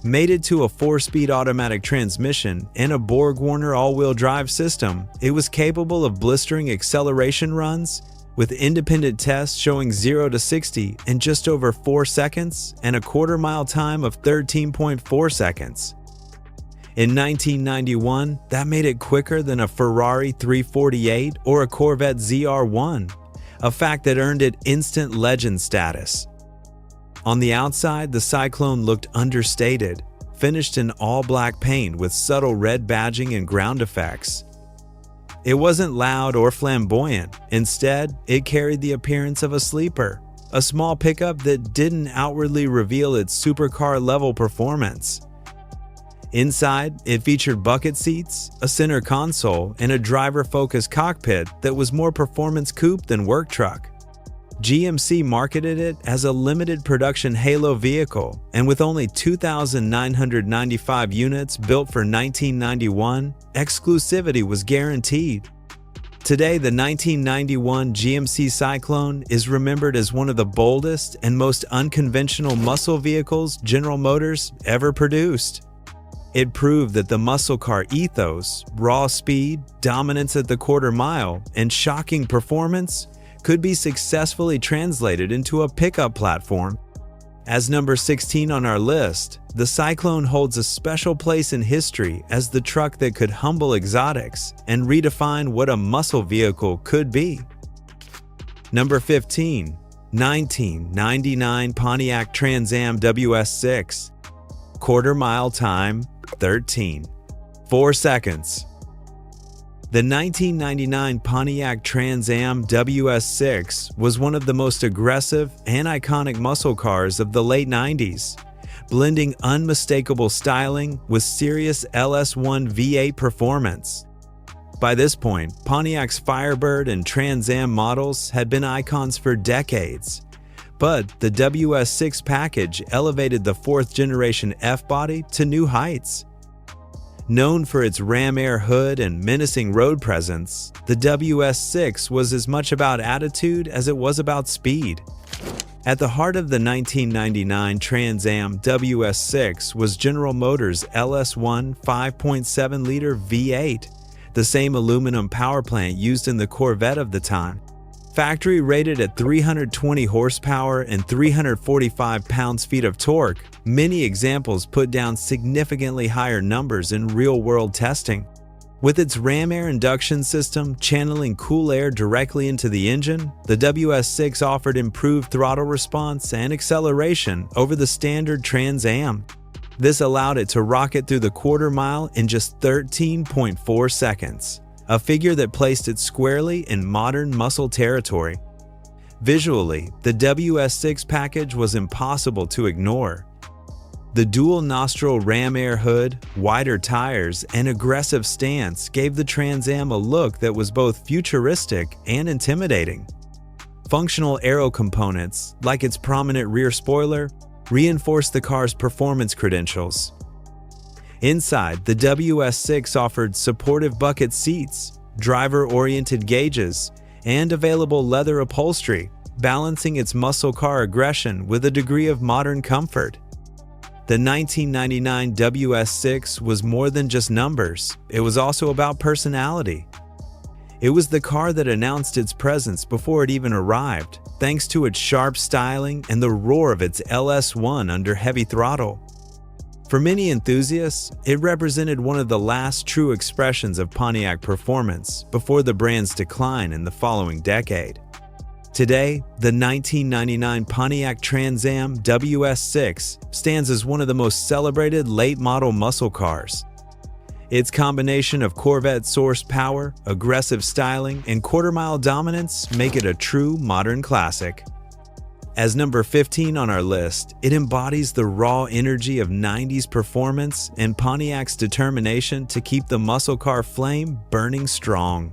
Mated to a 4-speed automatic transmission and a Borg-Warner all-wheel drive system, it was capable of blistering acceleration runs, with independent tests showing 0 to 60 in just over 4 seconds and a quarter-mile time of 13.4 seconds. In 1991, that made it quicker than a Ferrari 348 or a Corvette ZR1, a fact that earned it instant legend status. On the outside, the Syclone looked understated, finished in all-black paint with subtle red badging and ground effects. It wasn't loud or flamboyant. Instead, it carried the appearance of a sleeper, a small pickup that didn't outwardly reveal its supercar-level performance. Inside, it featured bucket seats, a center console, and a driver-focused cockpit that was more performance coupe than work truck. GMC marketed it as a limited production halo vehicle, and with only 2,995 units built for 1991, exclusivity was guaranteed. Today, the 1991 GMC Syclone is remembered as one of the boldest and most unconventional muscle vehicles General Motors ever produced. It proved that the muscle car ethos, raw speed, dominance at the quarter mile, and shocking performance could be successfully translated into a pickup platform. As number 16 on our list, the Syclone holds a special place in history as the truck that could humble exotics and redefine what a muscle vehicle could be. Number 15, 1999 Pontiac Trans Am WS6. Quarter mile time, 13.4 seconds. The 1999 Pontiac Trans Am WS6 was one of the most aggressive and iconic muscle cars of the late 90s, blending unmistakable styling with serious LS1 V8 performance. By this point, Pontiac's Firebird and Trans Am models had been icons for decades, but the WS6 package elevated the fourth-generation F-body to new heights. Known for its ram air hood and menacing road presence, the WS6 was as much about attitude as it was about speed. At the heart of the 1999 Trans Am WS6 was General Motors' LS1 5.7-liter V8, the same aluminum power plant used in the Corvette of the time. Factory rated at 320 horsepower and 345 pounds-feet of torque, many examples put down significantly higher numbers in real-world testing. With its ram air induction system channeling cool air directly into the engine, the WS6 offered improved throttle response and acceleration over the standard Trans Am. This allowed it to rocket through the quarter mile in just 13.4 seconds. A figure that placed it squarely in modern muscle territory. Visually, the WS6 package was impossible to ignore. The dual-nostril ram air hood, wider tires, and aggressive stance gave the Trans Am a look that was both futuristic and intimidating. Functional aero components, like its prominent rear spoiler, reinforced the car's performance credentials. Inside, the WS6 offered supportive bucket seats, driver-oriented gauges, and available leather upholstery, balancing its muscle car aggression with a degree of modern comfort. The 1999 WS6 was more than just numbers, it was also about personality. It was the car that announced its presence before it even arrived, thanks to its sharp styling and the roar of its LS1 under heavy throttle. For many enthusiasts, it represented one of the last true expressions of Pontiac performance before the brand's decline in the following decade. Today, the 1999 Pontiac Trans Am WS6 stands as one of the most celebrated late-model muscle cars. Its combination of Corvette-sourced power, aggressive styling, and quarter-mile dominance make it a true modern classic. As number 15 on our list, it embodies the raw energy of 90s performance and Pontiac's determination to keep the muscle car flame burning strong.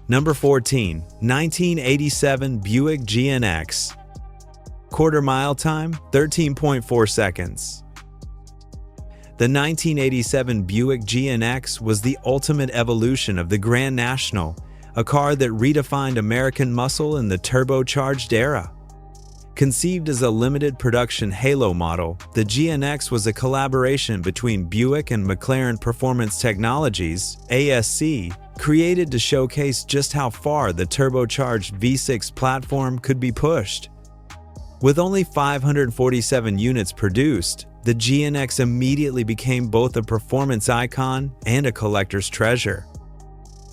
Number 14, 1987 Buick GNX. Quarter mile time, 13.4 seconds. The 1987 Buick GNX was the ultimate evolution of the Grand National, a car that redefined American muscle in the turbocharged era. Conceived as a limited production halo model, the GNX was a collaboration between Buick and McLaren Performance Technologies, ASC, created to showcase just how far the turbocharged V6 platform could be pushed. With only 547 units produced, the GNX immediately became both a performance icon and a collector's treasure.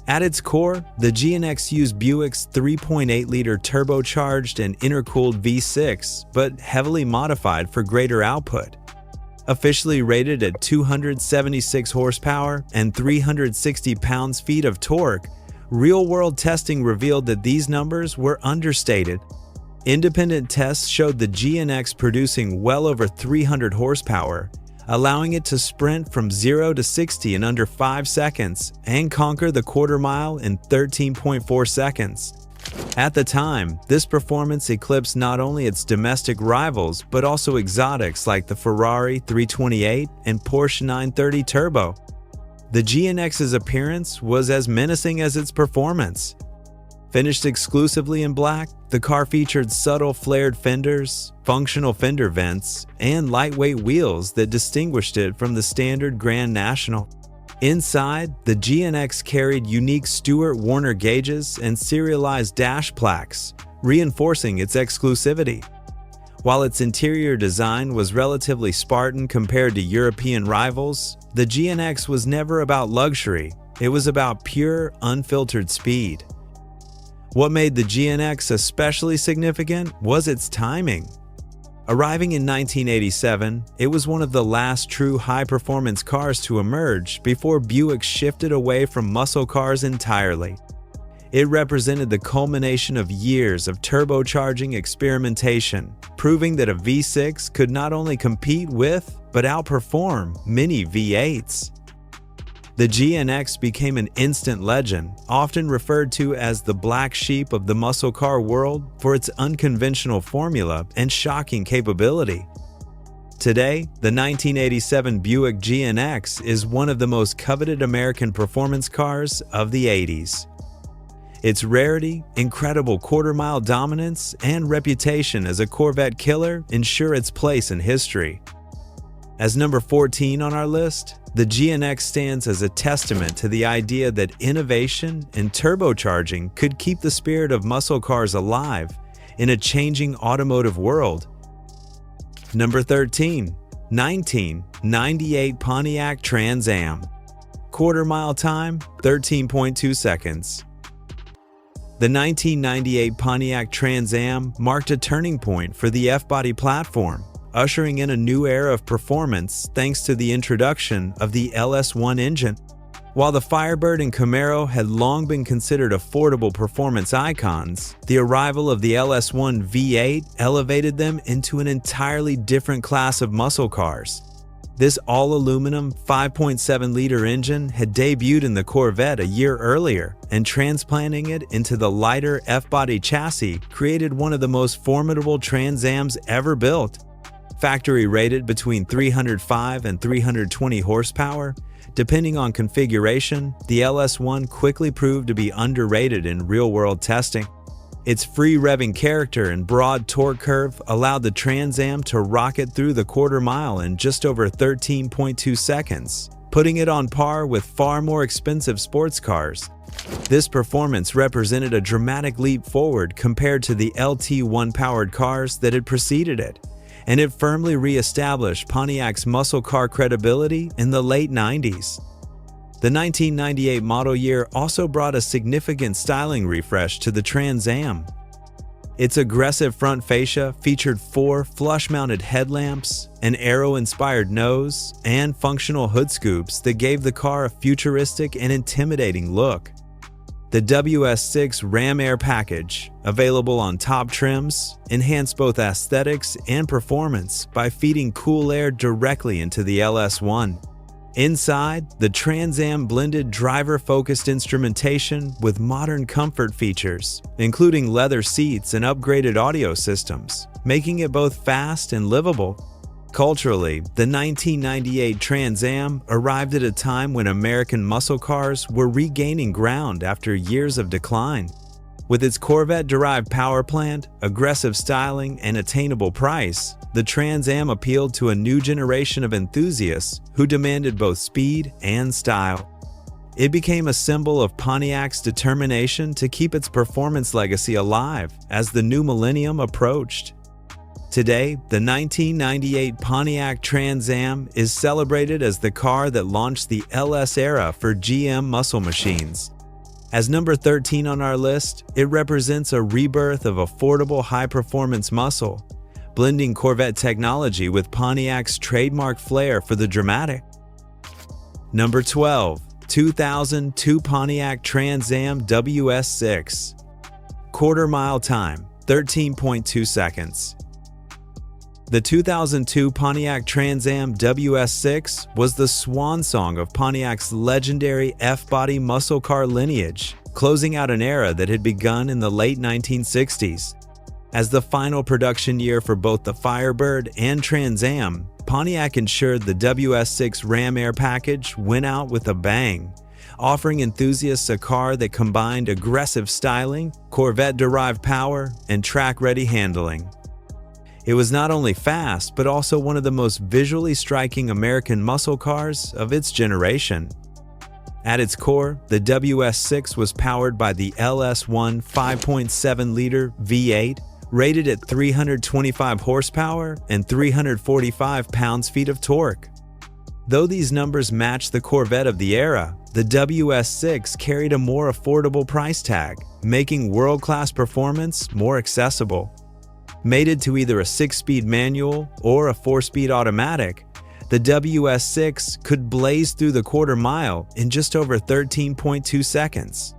At its core, the GNX used Buick's 3.8-liter turbocharged and intercooled V6, but heavily modified for greater output. Officially rated at 276 horsepower and 360 pounds-feet of torque, real-world testing revealed that these numbers were understated. Independent tests showed the GNX producing well over 300 horsepower, allowing it to sprint from 0 to 60 in under 5 seconds and conquer the quarter mile in 13.4 seconds. At the time, this performance eclipsed not only its domestic rivals but also exotics like the Ferrari 328 and Porsche 930 Turbo. The GNX's appearance was as menacing as its performance. Finished exclusively in black, the car featured subtle flared fenders, functional fender vents, and lightweight wheels that distinguished it from the standard Grand National. Inside, the GNX carried unique Stewart Warner gauges and serialized dash plaques, reinforcing its exclusivity. While its interior design was relatively Spartan compared to European rivals, the GNX was never about luxury, it was about pure, unfiltered speed. What made the GNX especially significant was its timing. Arriving in 1987, it was one of the last true high-performance cars to emerge before Buick shifted away from muscle cars entirely. It represented the culmination of years of turbocharging experimentation, proving that a V6 could not only compete with, but outperform many V8s. The GNX became an instant legend, often referred to as the black sheep of the muscle car world for its unconventional formula and shocking capability. Today, the 1987 Buick GNX is one of the most coveted American performance cars of the 80s. Its rarity, incredible quarter-mile dominance, and reputation as a Corvette killer ensure its place in history. As number 14 on our list, the GNX stands as a testament to the idea that innovation and turbocharging could keep the spirit of muscle cars alive in a changing automotive world. Number 13, 1998 Pontiac Trans Am. Quarter mile time, 13.2 seconds. The 1998 Pontiac Trans Am marked a turning point for the F-body platform, ushering in a new era of performance thanks to the introduction of the LS1 engine. While the Firebird and Camaro had long been considered affordable performance icons, the arrival of the LS1 V8 elevated them into an entirely different class of muscle cars. This all-aluminum 5.7-liter engine had debuted in the Corvette a year earlier, and transplanting it into the lighter F-body chassis created one of the most formidable Trans Ams ever built. Factory rated between 305 and 320 horsepower, depending on configuration, the LS1 quickly proved to be underrated in real-world testing. Its free-revving character and broad torque curve allowed the Trans Am to rocket through the quarter mile in just over 13.2 seconds, putting it on par with far more expensive sports cars. This performance represented a dramatic leap forward compared to the LT1-powered cars that had preceded it, and it firmly re-established Pontiac's muscle car credibility in the late 90s. The 1998 model year also brought a significant styling refresh to the Trans Am, Its aggressive front fascia featured 4 flush-mounted headlamps, an aero-inspired nose, and functional hood scoops that gave the car a futuristic and intimidating look. The WS6 Ram Air package, available on top trims, enhanced both aesthetics and performance by feeding cool air directly into the LS1. Inside, the Trans Am blended driver-focused instrumentation with modern comfort features, including leather seats and upgraded audio systems, making it both fast and livable. Culturally, the 1998 Trans Am arrived at a time when American muscle cars were regaining ground after years of decline. With its Corvette-derived power plant, aggressive styling, and attainable price, the Trans Am appealed to a new generation of enthusiasts who demanded both speed and style. It became a symbol of Pontiac's determination to keep its performance legacy alive as the new millennium approached. Today, the 1998 Pontiac Trans Am is celebrated as the car that launched the LS era for GM muscle machines. As number 13 on our list, it represents a rebirth of affordable high-performance muscle, blending Corvette technology with Pontiac's trademark flair for the dramatic. Number 12. 2002 Pontiac Trans Am WS6. Quarter-mile time, 13.2 seconds. The 2002 Pontiac Trans Am WS6 was the swan song of Pontiac's legendary F-body muscle car lineage, closing out an era that had begun in the late 1960s. As the final production year for both the Firebird and Trans Am, Pontiac ensured the WS6 Ram Air package went out with a bang, offering enthusiasts a car that combined aggressive styling, Corvette-derived power, and track-ready handling. It was not only fast, but also one of the most visually striking American muscle cars of its generation. At its core, the WS6 was powered by the LS1 5.7-liter V8, rated at 325 horsepower and 345 pounds-feet of torque. Though these numbers match the Corvette of the era, the WS6 carried a more affordable price tag, making world-class performance more accessible. Mated to either a 6-speed manual or a 4-speed automatic, the WS6 could blaze through the quarter mile in just over 13.2 seconds.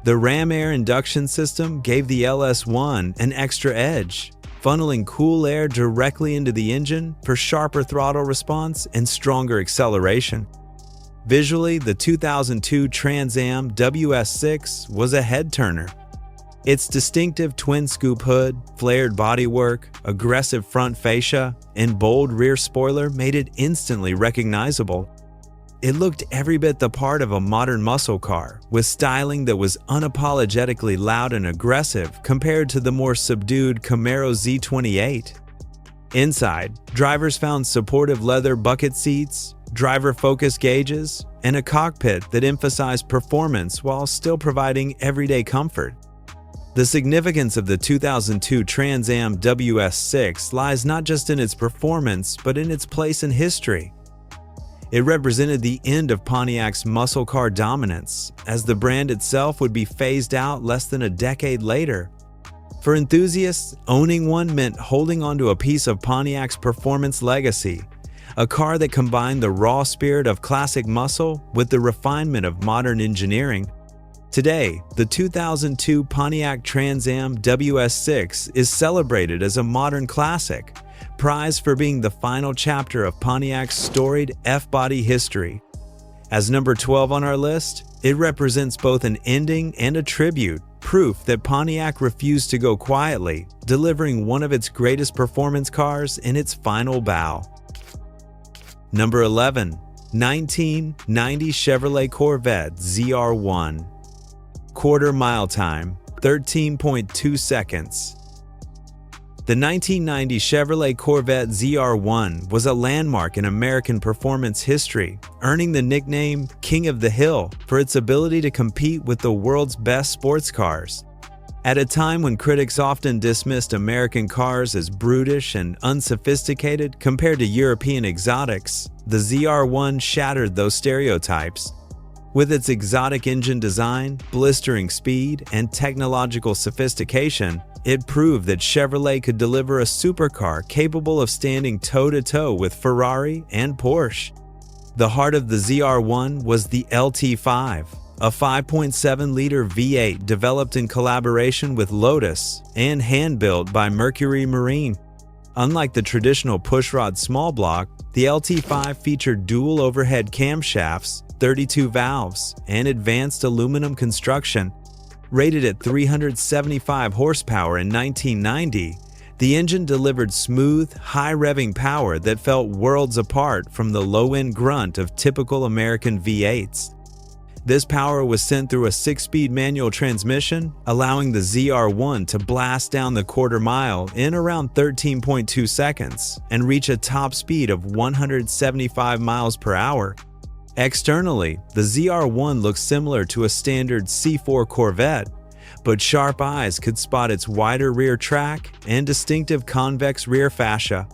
The Ram Air induction system gave the LS1 an extra edge, funneling cool air directly into the engine for sharper throttle response and stronger acceleration. Visually, the 2002 Trans Am WS6 was a head-turner. Its distinctive twin-scoop hood, flared bodywork, aggressive front fascia, and bold rear spoiler made it instantly recognizable. It looked every bit the part of a modern muscle car, with styling that was unapologetically loud and aggressive compared to the more subdued Camaro Z28. Inside, drivers found supportive leather bucket seats, driver-focused gauges, and a cockpit that emphasized performance while still providing everyday comfort. The significance of the 2002 Trans Am WS6 lies not just in its performance, but in its place in history. It represented the end of Pontiac's muscle car dominance, as the brand itself would be phased out less than a decade later. For enthusiasts, owning one meant holding onto a piece of Pontiac's performance legacy, a car that combined the raw spirit of classic muscle with the refinement of modern engineering. Today, the 2002 Pontiac Trans Am WS6 is celebrated as a modern classic, prized for being the final chapter of Pontiac's storied F-body history. As number 12 on our list, it represents both an ending and a tribute, proof that Pontiac refused to go quietly, delivering one of its greatest performance cars in its final bow. Number 11. 1990 Chevrolet Corvette ZR1. Quarter mile time, 13.2 seconds. The 1990 Chevrolet Corvette ZR1 was a landmark in American performance history, earning the nickname King of the Hill for its ability to compete with the world's best sports cars. At a time when critics often dismissed American cars as brutish and unsophisticated compared to European exotics, the ZR1 shattered those stereotypes. With its exotic engine design, blistering speed, and technological sophistication, it proved that Chevrolet could deliver a supercar capable of standing toe-to-toe with Ferrari and Porsche. The heart of the ZR1 was the LT5, a 5.7-liter V8 developed in collaboration with Lotus and hand-built by Mercury Marine. Unlike the traditional pushrod small block, the LT5 featured dual overhead camshafts, 32 valves, and advanced aluminum construction. Rated at 375 horsepower in 1990, the engine delivered smooth, high-revving power that felt worlds apart from the low-end grunt of typical American V8s. This power was sent through a 6-speed manual transmission, allowing the ZR1 to blast down the quarter mile in around 13.2 seconds and reach a top speed of 175 miles per hour. Externally, the ZR1 looks similar to a standard C4 Corvette, but sharp eyes could spot its wider rear track and distinctive convex rear fascia.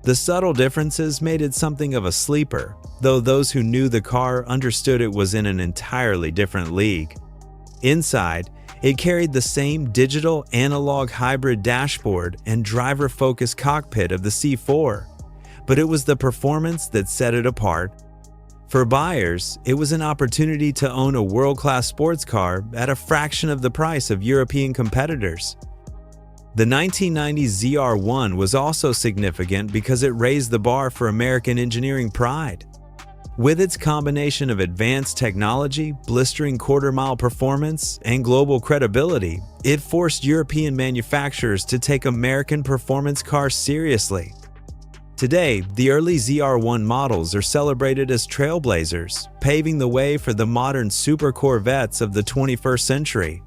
The subtle differences made it something of a sleeper, though those who knew the car understood it was in an entirely different league. Inside, it carried the same digital analog hybrid dashboard and driver-focused cockpit of the C4, but it was the performance that set it apart. For buyers, it was an opportunity to own a world-class sports car at a fraction of the price of European competitors. The 1990 ZR1 was also significant because it raised the bar for American engineering pride. With its combination of advanced technology, blistering quarter-mile performance, and global credibility, it forced European manufacturers to take American performance cars seriously. Today, the early ZR1 models are celebrated as trailblazers, paving the way for the modern super Corvettes of the 21st century.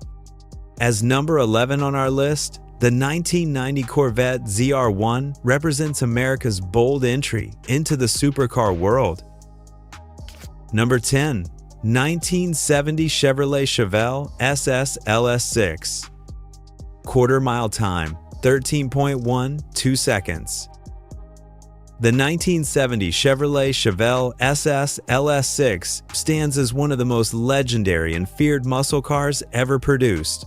As number 11 on our list, the 1990 Corvette ZR1 represents America's bold entry into the supercar world. Number 10. 1970 Chevrolet Chevelle SS LS6. Quarter-mile time, 13.12 seconds. The 1970 Chevrolet Chevelle SS LS6 stands as one of the most legendary and feared muscle cars ever produced.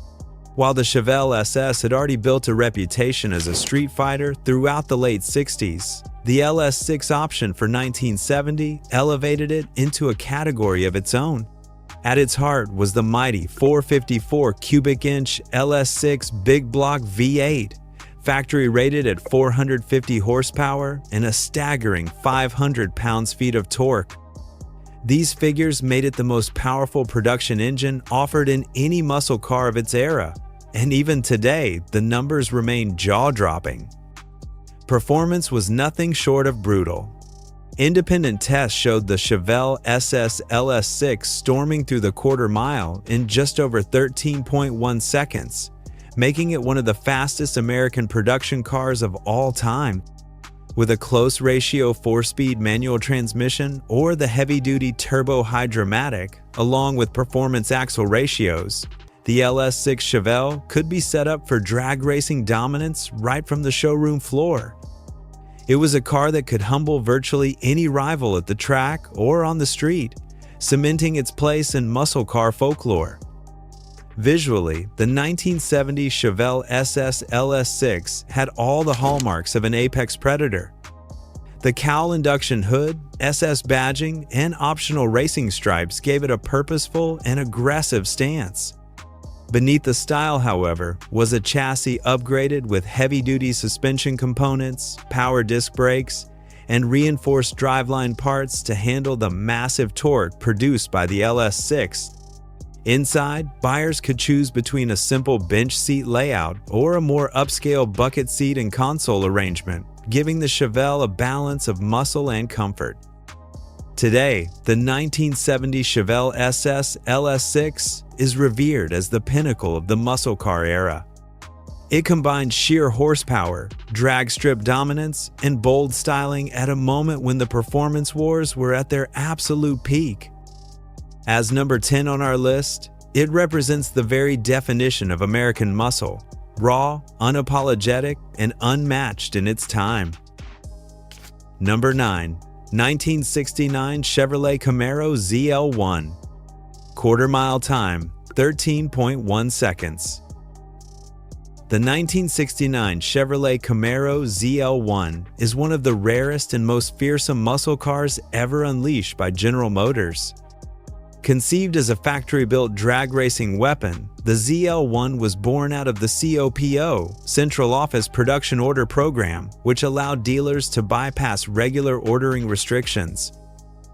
While the Chevelle SS had already built a reputation as a street fighter throughout the late 60s, the LS6 option for 1970 elevated it into a category of its own. At its heart was the mighty 454 cubic inch LS6 big block V8, factory rated at 450 horsepower and a staggering 500 pounds-feet of torque. These figures made it the most powerful production engine offered in any muscle car of its era, and even today, the numbers remain jaw-dropping. Performance was nothing short of brutal. Independent tests showed the Chevelle SS LS6 storming through the quarter mile in just over 13.1 seconds, making it one of the fastest American production cars of all time. With a close ratio 4-speed manual transmission or the heavy-duty turbo hydromatic, along with performance axle ratios, the LS6 Chevelle could be set up for drag racing dominance right from the showroom floor. It was a car that could humble virtually any rival at the track or on the street, cementing its place in muscle car folklore. Visually, the 1970 Chevelle SS LS6 had all the hallmarks of an apex predator. The cowl induction hood, SS badging, and optional racing stripes gave it a purposeful and aggressive stance. Beneath the style, however, was a chassis upgraded with heavy-duty suspension components, power disc brakes, and reinforced driveline parts to handle the massive torque produced by the LS6. Inside, buyers could choose between a simple bench seat layout or a more upscale bucket seat and console arrangement, giving the Chevelle a balance of muscle and comfort. Today, the 1970 Chevelle SS LS6 is revered as the pinnacle of the muscle car era. It combined sheer horsepower, drag strip dominance, and bold styling at a moment when the performance wars were at their absolute peak. As number 10 on our list, it represents the very definition of American muscle, raw, unapologetic, and unmatched in its time. Number 9. 1969 Chevrolet Camaro ZL1. Quarter mile time, 13.1 seconds. The 1969 Chevrolet Camaro ZL1 is one of the rarest and most fearsome muscle cars ever unleashed by General Motors. Conceived as a factory-built drag racing weapon, the ZL1 was born out of the COPO, Central Office Production Order Program, which allowed dealers to bypass regular ordering restrictions.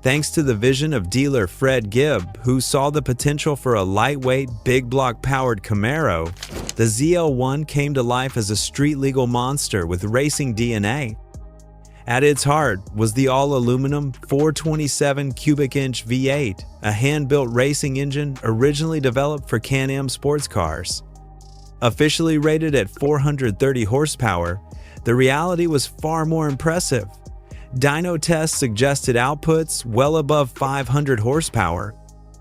Thanks to the vision of dealer Fred Gibb, who saw the potential for a lightweight, big-block-powered Camaro, the ZL1 came to life as a street-legal monster with racing DNA. At its heart was the all-aluminum 427 cubic-inch V8, a hand-built racing engine originally developed for Can Am sports cars. Officially rated at 430 horsepower, the reality was far more impressive. Dyno tests suggested outputs well above 500 horsepower.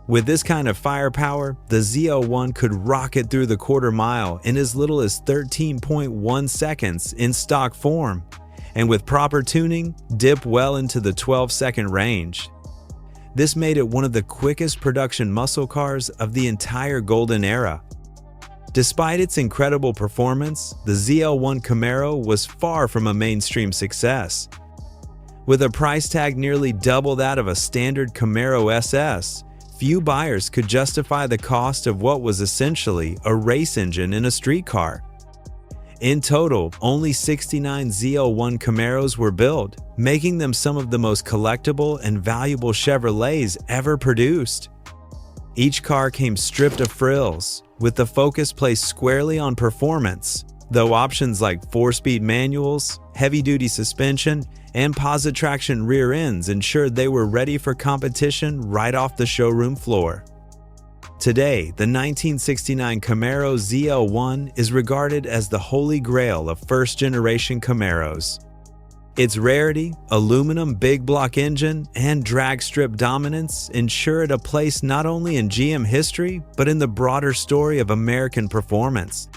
With this kind of firepower, the ZL1 could rocket through the quarter mile in as little as 13.1 seconds in stock form, and with proper tuning, dip well into the 12-second range. This made it one of the quickest production muscle cars of the entire golden era. Despite its incredible performance, the ZL1 Camaro was far from a mainstream success. With a price tag nearly double that of a standard Camaro SS, few buyers could justify the cost of what was essentially a race engine in a street car. In total, only 69 ZL1 Camaros were built, making them some of the most collectible and valuable Chevrolets ever produced. Each car came stripped of frills, with the focus placed squarely on performance, though options like 4-speed manuals, heavy-duty suspension, and positive traction rear ends ensured they were ready for competition right off the showroom floor. Today, the 1969 Camaro ZL1 is regarded as the holy grail of first-generation Camaros. Its rarity, aluminum big-block engine, and drag strip dominance ensure it a place not only in GM history, but in the broader story of American performance.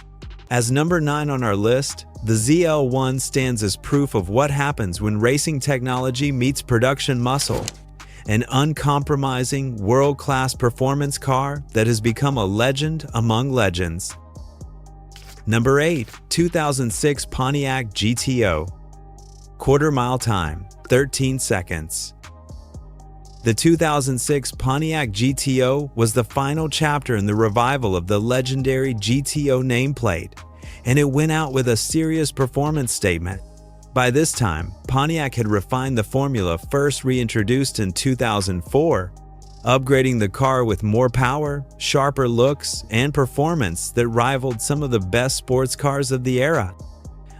As number 9 on our list, the ZL1 stands as proof of what happens when racing technology meets production muscle. An uncompromising, world-class performance car that has become a legend among legends. Number 8. 2006 Pontiac GTO. Quarter mile time, 13 seconds. The 2006 Pontiac GTO was the final chapter in the revival of the legendary GTO nameplate, and it went out with a serious performance statement. By this time, Pontiac had refined the formula first reintroduced in 2004, upgrading the car with more power, sharper looks, and performance that rivaled some of the best sports cars of the era.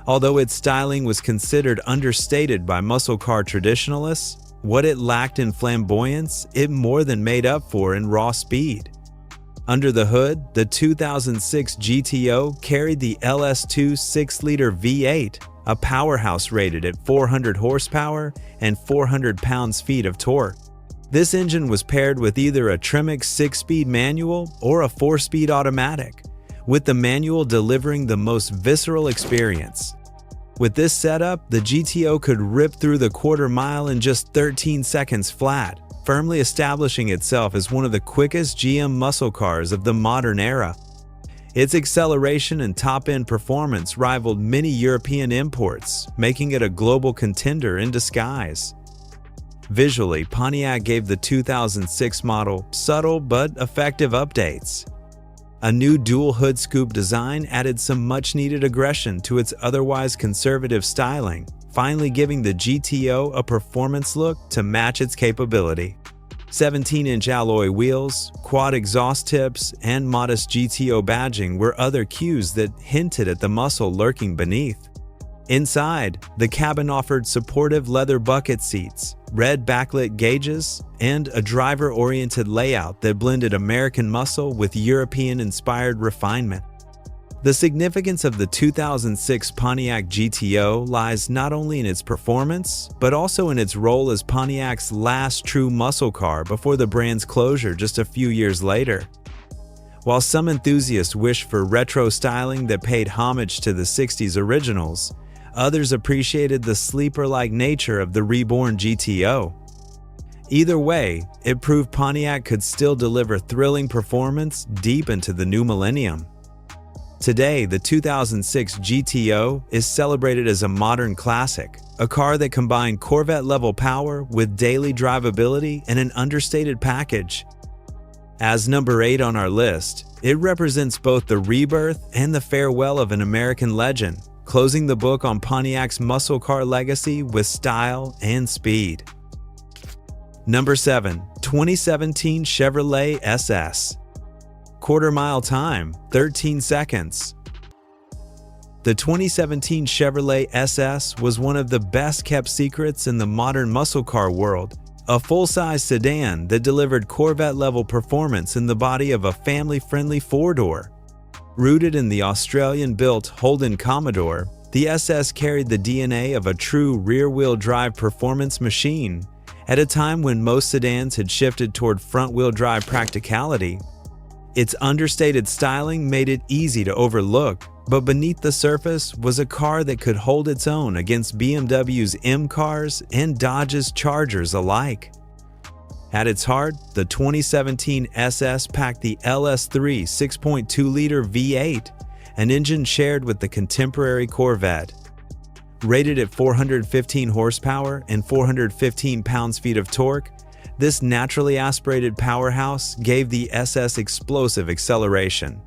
Although its styling was considered understated by muscle car traditionalists, what it lacked in flamboyance, it more than made up for in raw speed. Under the hood, the 2006 GTO carried the LS2 6-liter V8, a powerhouse rated at 400 horsepower and 400 pounds-feet of torque. This engine was paired with either a Tremec 6-speed manual or a 4-speed automatic, with the manual delivering the most visceral experience. With this setup, the GTO could rip through the quarter mile in just 13 seconds flat, firmly establishing itself as one of the quickest GM muscle cars of the modern era. Its acceleration and top-end performance rivaled many European imports, making it a global contender in disguise. Visually, Pontiac gave the 2006 model subtle but effective updates. A new dual hood scoop design added some much-needed aggression to its otherwise conservative styling, finally giving the GTO a performance look to match its capability. 17-inch alloy wheels, quad exhaust tips, and modest GTO badging were other cues that hinted at the muscle lurking beneath. Inside, the cabin offered supportive leather bucket seats, red backlit gauges, and a driver-oriented layout that blended American muscle with European-inspired refinement. The significance of the 2006 Pontiac GTO lies not only in its performance, but also in its role as Pontiac's last true muscle car before the brand's closure just a few years later. While some enthusiasts wish for retro styling that paid homage to the 60s originals, others appreciated the sleeper-like nature of the reborn GTO. Either way, it proved Pontiac could still deliver thrilling performance deep into the new millennium. Today, the 2006 GTO is celebrated as a modern classic, a car that combined Corvette-level power with daily drivability and an understated package. As number 8 on our list, it represents both the rebirth and the farewell of an American legend, closing the book on Pontiac's muscle car legacy with style and speed. Number 7. 2017 Chevrolet SS. Quarter-mile time, 13 seconds. The 2017 Chevrolet SS was one of the best-kept secrets in the modern muscle car world, a full-size sedan that delivered Corvette-level performance in the body of a family-friendly four-door. Rooted in the Australian-built Holden Commodore, the SS carried the DNA of a true rear-wheel drive performance machine. At a time when most sedans had shifted toward front-wheel drive practicality, its understated styling made it easy to overlook, but beneath the surface was a car that could hold its own against BMW's M cars and Dodge's Chargers alike. At its heart, the 2017 SS packed the LS3 6.2-liter V8, an engine shared with the contemporary Corvette. Rated at 415 horsepower and 415 pounds-feet of torque, this naturally aspirated powerhouse gave the SS explosive acceleration.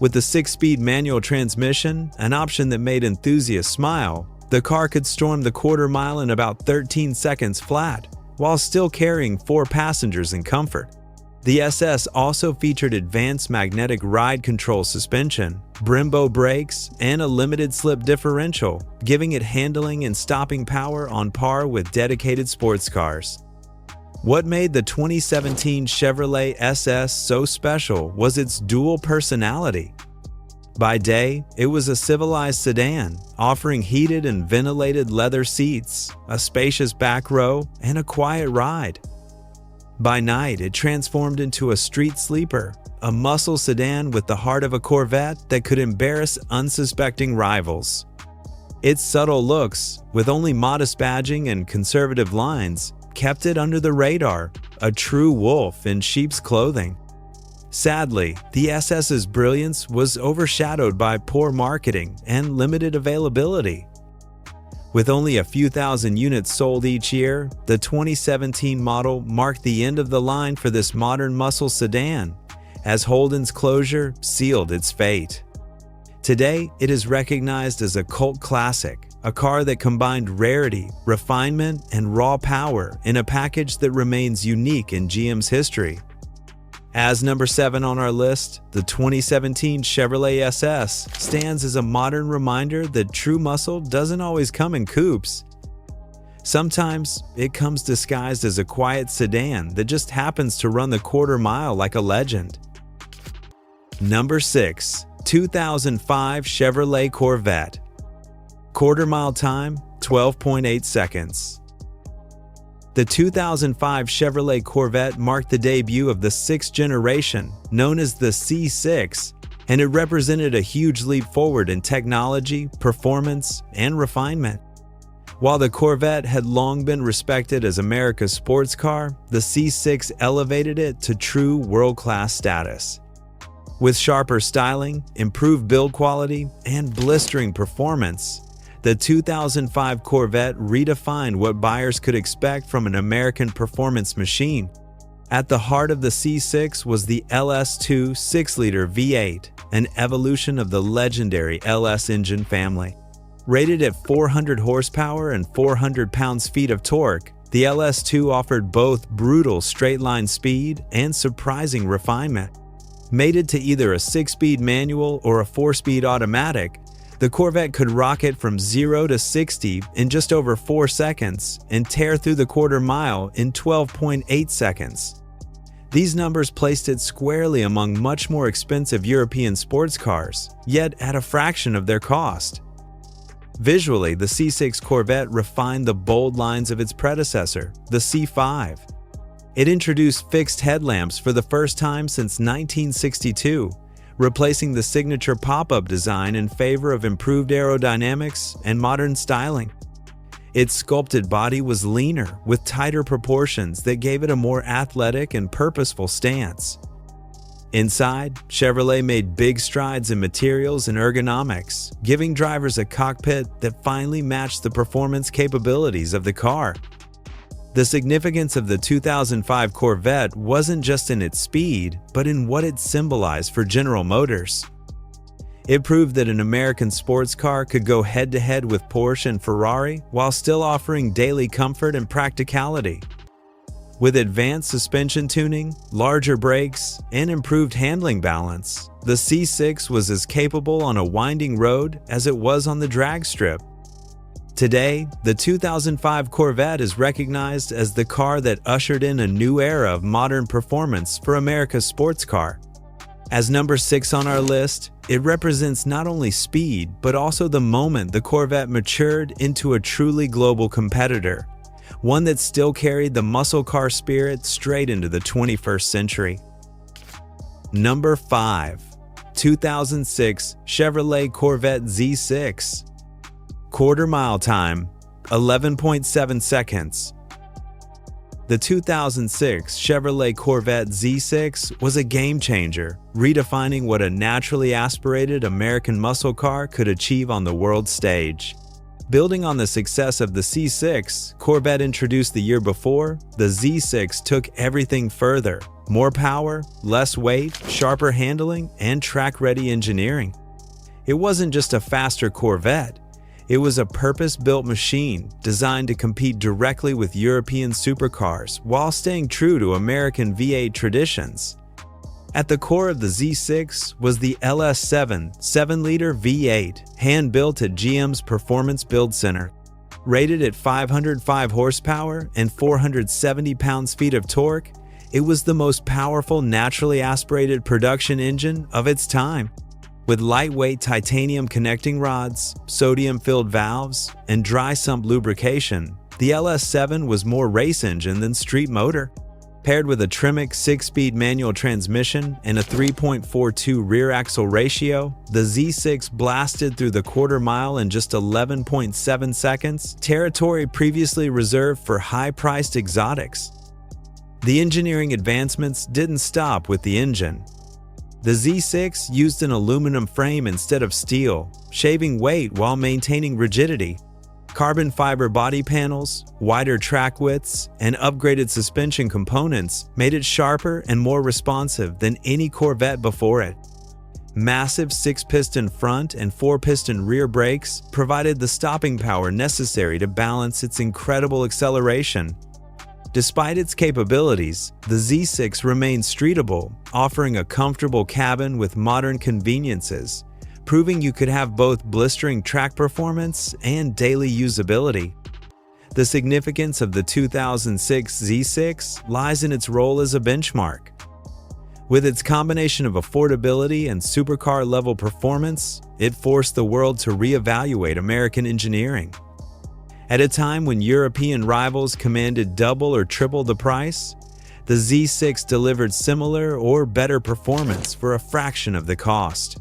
With the 6-speed manual transmission, an option that made enthusiasts smile, the car could storm the quarter mile in about 13 seconds flat, while still carrying 4 passengers in comfort. The SS also featured advanced magnetic ride control suspension, Brembo brakes, and a limited slip differential, giving it handling and stopping power on par with dedicated sports cars. What made the 2017 Chevrolet SS so special was its dual personality. By day, it was a civilized sedan, offering heated and ventilated leather seats, a spacious back row, and a quiet ride. By night, it transformed into a street sleeper, a muscle sedan with the heart of a Corvette that could embarrass unsuspecting rivals. Its subtle looks, with only modest badging and conservative lines, kept it under the radar, a true wolf in sheep's clothing. Sadly, the SS's brilliance was overshadowed by poor marketing and limited availability. With only a few thousand units sold each year, the 2017 model marked the end of the line for this modern muscle sedan, as Holden's closure sealed its fate. Today, it is recognized as a cult classic, a car that combined rarity, refinement, and raw power in a package that remains unique in GM's history. As number 7 on our list, the 2017 Chevrolet SS stands as a modern reminder that true muscle doesn't always come in coupes. Sometimes, it comes disguised as a quiet sedan that just happens to run the quarter mile like a legend. Number 6. 2005 Chevrolet Corvette. Quarter mile time, 12.8 seconds. The 2005 Chevrolet Corvette marked the debut of the 6th generation, known as the C6, and it represented a huge leap forward in technology, performance, and refinement. While the Corvette had long been respected as America's sports car, the C6 elevated it to true world-class status. With sharper styling, improved build quality, and blistering performance, the 2005 Corvette redefined what buyers could expect from an American performance machine. At the heart of the C6 was the LS2 6-liter V8, an evolution of the legendary LS engine family. Rated at 400 horsepower and 400 pounds-feet of torque, the LS2 offered both brutal straight-line speed and surprising refinement. Mated to either a 6-speed manual or a 4-speed automatic, the Corvette could rocket from 0 to 60 in just over 4 seconds and tear through the quarter mile in 12.8 seconds. These numbers placed it squarely among much more expensive European sports cars, yet at a fraction of their cost. Visually, the C6 Corvette refined the bold lines of its predecessor, the C5. It introduced fixed headlamps for the first time since 1962, replacing the signature pop-up design in favor of improved aerodynamics and modern styling. Its sculpted body was leaner, with tighter proportions that gave it a more athletic and purposeful stance. Inside, Chevrolet made big strides in materials and ergonomics, giving drivers a cockpit that finally matched the performance capabilities of the car. The significance of the 2005 Corvette wasn't just in its speed, but in what it symbolized for General Motors. It proved that an American sports car could go head-to-head with Porsche and Ferrari while still offering daily comfort and practicality. With advanced suspension tuning, larger brakes, and improved handling balance, the C6 was as capable on a winding road as it was on the drag strip. Today, the 2005 Corvette is recognized as the car that ushered in a new era of modern performance for America's sports car. As number 6 on our list, it represents not only speed, but also the moment the Corvette matured into a truly global competitor, one that still carried the muscle car spirit straight into the 21st century. Number 5. 2006 Chevrolet Corvette Z6. Quarter mile time, 11.7 seconds. The 2006 Chevrolet Corvette Z6 was a game changer, redefining what a naturally aspirated American muscle car could achieve on the world stage. Building on the success of the C6, Corvette introduced the year before, the Z6 took everything further. More power, less weight, sharper handling, and track-ready engineering. It wasn't just a faster Corvette. It was a purpose-built machine designed to compete directly with European supercars while staying true to American V8 traditions. At the core of the Z6 was the LS7 7-liter V8, hand-built at GM's Performance Build Center. Rated at 505 horsepower and 470 pounds-feet of torque, it was the most powerful naturally aspirated production engine of its time. With lightweight titanium connecting rods, sodium-filled valves, and dry sump lubrication, the LS7 was more race engine than street motor. Paired with a Tremec 6-speed manual transmission and a 3.42 rear axle ratio, the Z6 blasted through the quarter mile in just 11.7 seconds, territory previously reserved for high-priced exotics. The engineering advancements didn't stop with the engine. The Z6 used an aluminum frame instead of steel, shaving weight while maintaining rigidity. Carbon fiber body panels, wider track widths, and upgraded suspension components made it sharper and more responsive than any Corvette before it. Massive 6-piston front and 4-piston rear brakes provided the stopping power necessary to balance its incredible acceleration. Despite its capabilities, the Z6 remained streetable, offering a comfortable cabin with modern conveniences, proving you could have both blistering track performance and daily usability. The significance of the 2006 Z6 lies in its role as a benchmark. With its combination of affordability and supercar-level performance, it forced the world to reevaluate American engineering. At a time when European rivals commanded double or triple the price, the Z6 delivered similar or better performance for a fraction of the cost.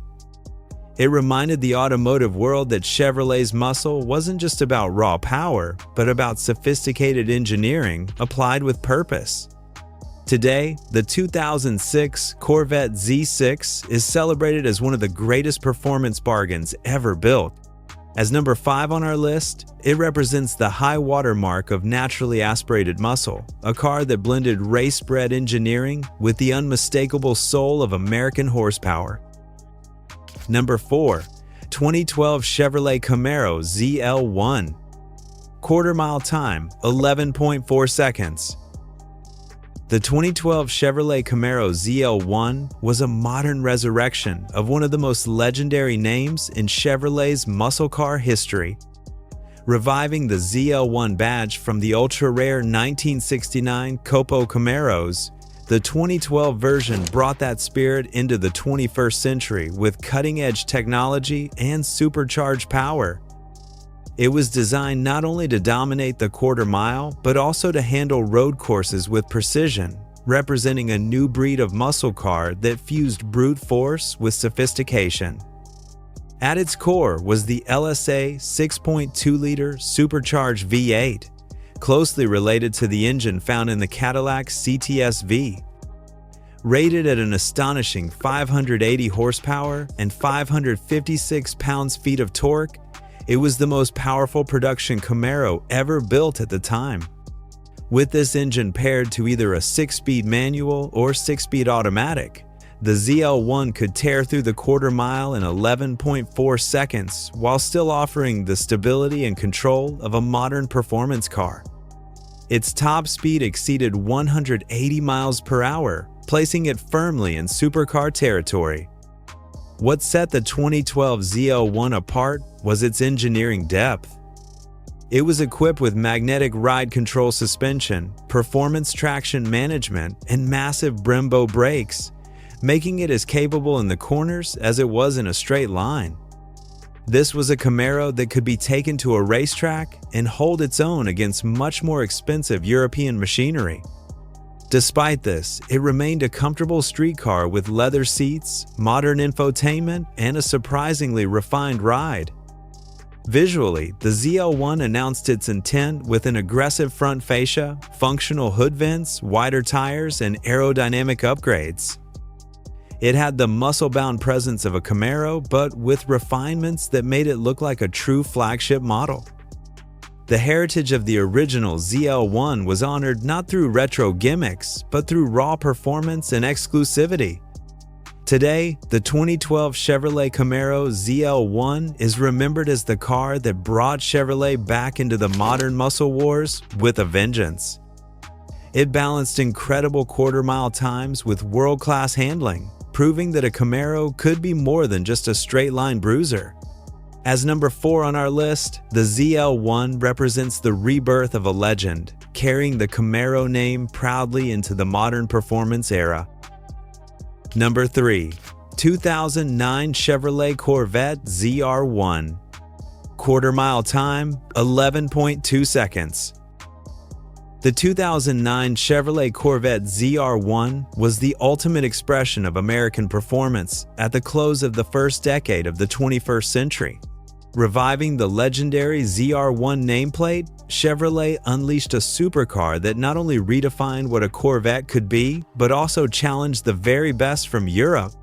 It reminded the automotive world that Chevrolet's muscle wasn't just about raw power, but about sophisticated engineering applied with purpose. Today, the 2006 Corvette Z6 is celebrated as one of the greatest performance bargains ever built. As number 5 on our list, it represents the high water mark of naturally aspirated muscle, a car that blended race-bred engineering with the unmistakable soul of American horsepower. Number 4. 2012 Chevrolet Camaro ZL1. Quarter mile time, 11.4 seconds. The 2012 Chevrolet Camaro ZL1 was a modern resurrection of one of the most legendary names in Chevrolet's muscle car history. Reviving the ZL1 badge from the ultra-rare 1969 Copo Camaros, the 2012 version brought that spirit into the 21st century with cutting-edge technology and supercharged power. It was designed not only to dominate the quarter mile, but also to handle road courses with precision, representing a new breed of muscle car that fused brute force with sophistication. At its core was the LSA 6.2-liter supercharged V8, closely related to the engine found in the Cadillac CTS-V. Rated at an astonishing 580 horsepower and 556 pounds-feet of torque, it was the most powerful production Camaro ever built at the time. With this engine paired to either a 6-speed manual or 6-speed automatic, the ZL1 could tear through the quarter mile in 11.4 seconds while still offering the stability and control of a modern performance car. Its top speed exceeded 180 miles per hour, placing it firmly in supercar territory. What set the 2012 ZL1 apart was its engineering depth. It was equipped with magnetic ride control suspension, performance traction management, and massive Brembo brakes, making it as capable in the corners as it was in a straight line. This was a Camaro that could be taken to a racetrack and hold its own against much more expensive European machinery. Despite this, it remained a comfortable street car with leather seats, modern infotainment, and a surprisingly refined ride. Visually, the ZL1 announced its intent with an aggressive front fascia, functional hood vents, wider tires, and aerodynamic upgrades. It had the muscle-bound presence of a Camaro, but with refinements that made it look like a true flagship model. The heritage of the original ZL1 was honored not through retro gimmicks, but through raw performance and exclusivity. Today, the 2012 Chevrolet Camaro ZL1 is remembered as the car that brought Chevrolet back into the modern muscle wars with a vengeance. It balanced incredible quarter-mile times with world-class handling, proving that a Camaro could be more than just a straight-line bruiser. As number 4 on our list, the ZL1 represents the rebirth of a legend, carrying the Camaro name proudly into the modern performance era. Number 3. 2009 Chevrolet Corvette ZR1. Quarter-mile time, 11.2 seconds. The 2009 Chevrolet Corvette ZR1 was the ultimate expression of American performance at the close of the first decade of the 21st century. Reviving the legendary ZR1 nameplate, Chevrolet unleashed a supercar that not only redefined what a Corvette could be, but also challenged the very best from Europe.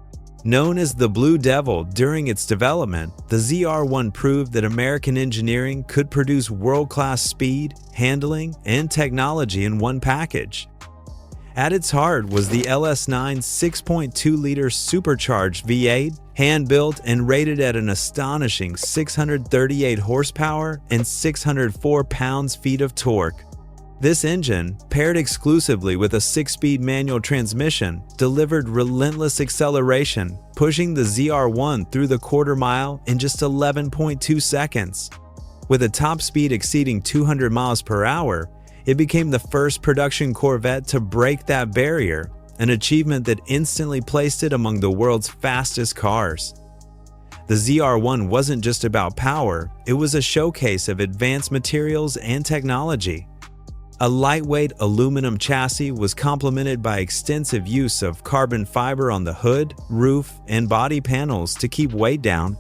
Known as the Blue Devil during its development, the ZR1 proved that American engineering could produce world-class speed, handling, and technology in one package. At its heart was the LS9 6.2-liter supercharged V8, hand-built and rated at an astonishing 638 horsepower and 604 pounds-feet of torque. This engine, paired exclusively with a 6-speed manual transmission, delivered relentless acceleration, pushing the ZR1 through the quarter mile in just 11.2 seconds. With a top speed exceeding 200 miles per hour, it became the first production Corvette to break that barrier, an achievement that instantly placed it among the world's fastest cars. The ZR1 wasn't just about power, it was a showcase of advanced materials and technology. A lightweight aluminum chassis was complemented by extensive use of carbon fiber on the hood, roof, and body panels to keep weight down.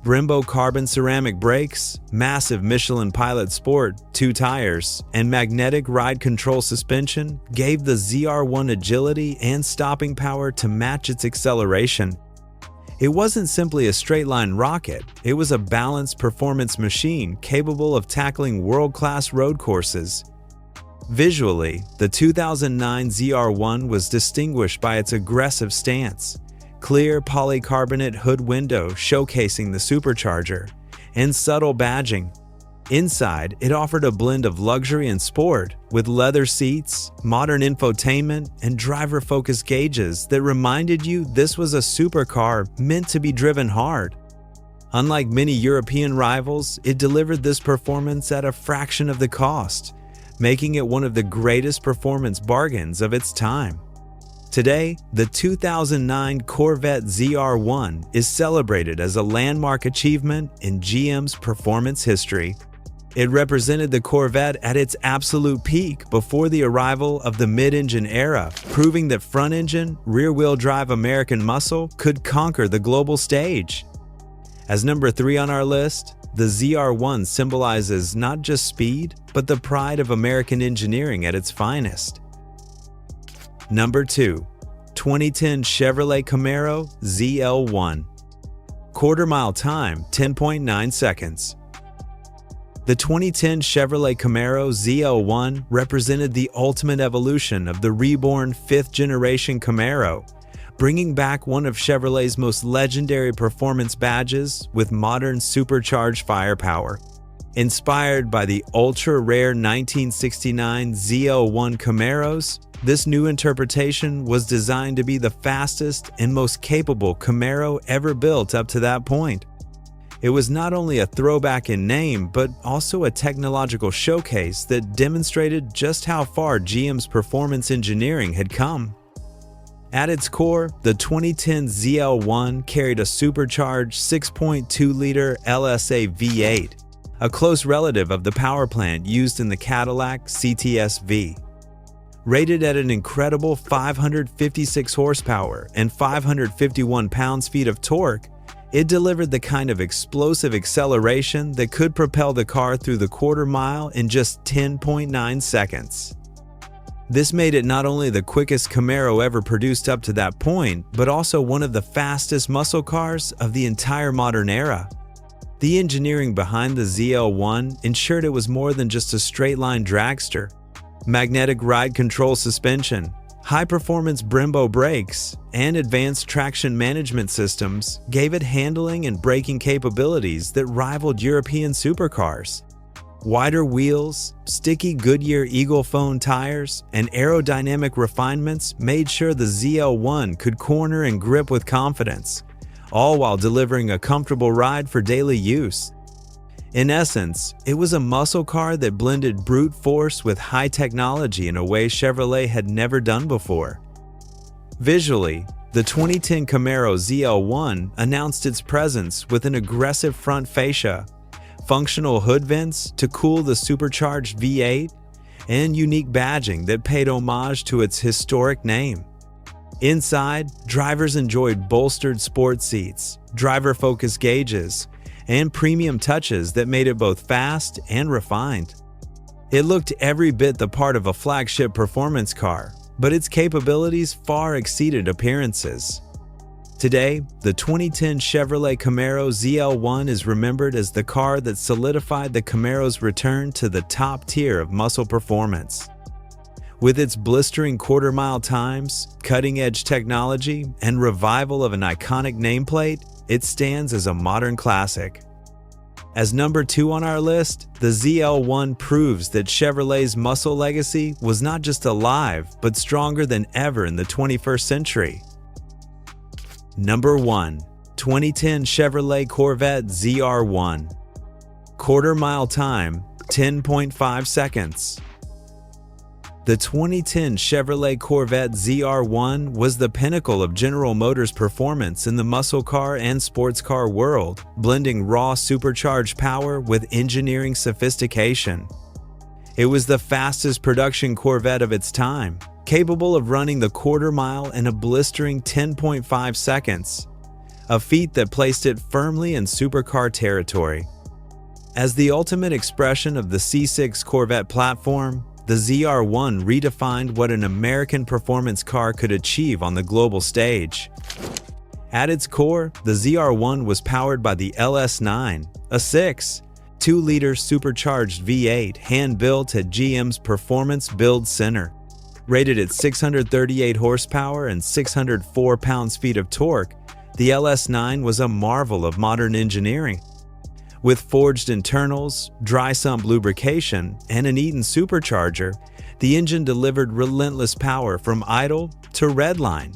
Brembo carbon ceramic brakes, massive Michelin Pilot Sport 2 tires, and magnetic ride control suspension gave the ZR1 agility and stopping power to match its acceleration. It wasn't simply a straight-line rocket, it was a balanced performance machine capable of tackling world-class road courses. Visually, the 2009 ZR1 was distinguished by its aggressive stance, clear polycarbonate hood window showcasing the supercharger, and subtle badging. Inside, it offered a blend of luxury and sport, with leather seats, modern infotainment, and driver-focused gauges that reminded you this was a supercar meant to be driven hard. Unlike many European rivals, it delivered this performance at a fraction of the cost, making it one of the greatest performance bargains of its time. Today, the 2009 Corvette ZR1 is celebrated as a landmark achievement in GM's performance history. It represented the Corvette at its absolute peak before the arrival of the mid-engine era, proving that front-engine, rear-wheel drive American muscle could conquer the global stage. As number 3 on our list, the ZR1 symbolizes not just speed, but the pride of American engineering at its finest. Number 2. 2010 Chevrolet Camaro ZL1. Quarter-mile time, 10.9 seconds. The 2010 Chevrolet Camaro ZL1 represented the ultimate evolution of the reborn 5th-generation Camaro, bringing back one of Chevrolet's most legendary performance badges with modern supercharged firepower. Inspired by the ultra-rare 1969 ZL1 Camaros, this new interpretation was designed to be the fastest and most capable Camaro ever built up to that point. It was not only a throwback in name, but also a technological showcase that demonstrated just how far GM's performance engineering had come. At its core, the 2010 ZL1 carried a supercharged 6.2-liter LSA V8, a close relative of the power plant used in the Cadillac CTS-V. Rated at an incredible 556 horsepower and 551 pounds-feet of torque, it delivered the kind of explosive acceleration that could propel the car through the quarter mile in just 10.9 seconds. This made it not only the quickest Camaro ever produced up to that point, but also one of the fastest muscle cars of the entire modern era. The engineering behind the ZL1 ensured it was more than just a straight-line dragster. Magnetic ride control suspension, high-performance Brembo brakes, and advanced traction management systems gave it handling and braking capabilities that rivaled European supercars. Wider wheels, sticky Goodyear Eagle Phone tires, and aerodynamic refinements made sure the ZL1 could corner and grip with confidence, all while delivering a comfortable ride for daily use. In essence, it was a muscle car that blended brute force with high technology in a way Chevrolet had never done before. Visually, the 2010 Camaro ZL1 announced its presence with an aggressive front fascia, functional hood vents to cool the supercharged V8, and unique badging that paid homage to its historic name. Inside, drivers enjoyed bolstered sports seats, driver-focused gauges, and premium touches that made it both fast and refined. It looked every bit the part of a flagship performance car, but its capabilities far exceeded appearances. Today, the 2010 Chevrolet Camaro ZL1 is remembered as the car that solidified the Camaro's return to the top tier of muscle performance. With its blistering quarter-mile times, cutting-edge technology, and revival of an iconic nameplate, it stands as a modern classic. As number 2 on our list, the ZL1 proves that Chevrolet's muscle legacy was not just alive, but stronger than ever in the 21st century. Number 1. 2010 Chevrolet Corvette ZR1. Quarter-mile time, 10.5 seconds. The 2010 Chevrolet Corvette ZR1 was the pinnacle of General Motors' performance in the muscle car and sports car world, blending raw supercharged power with engineering sophistication. It was the fastest production Corvette of its time, capable of running the quarter mile in a blistering 10.5 seconds, a feat that placed it firmly in supercar territory. As the ultimate expression of the C6 Corvette platform, the ZR1 redefined what an American performance car could achieve on the global stage. At its core, the ZR1 was powered by the LS9, a 2-liter supercharged V8 hand-built at GM's Performance Build Center. Rated at 638 horsepower and 604 pounds-feet of torque, the LS9 was a marvel of modern engineering. With forged internals, dry sump lubrication, and an Eaton supercharger, the engine delivered relentless power from idle to redline.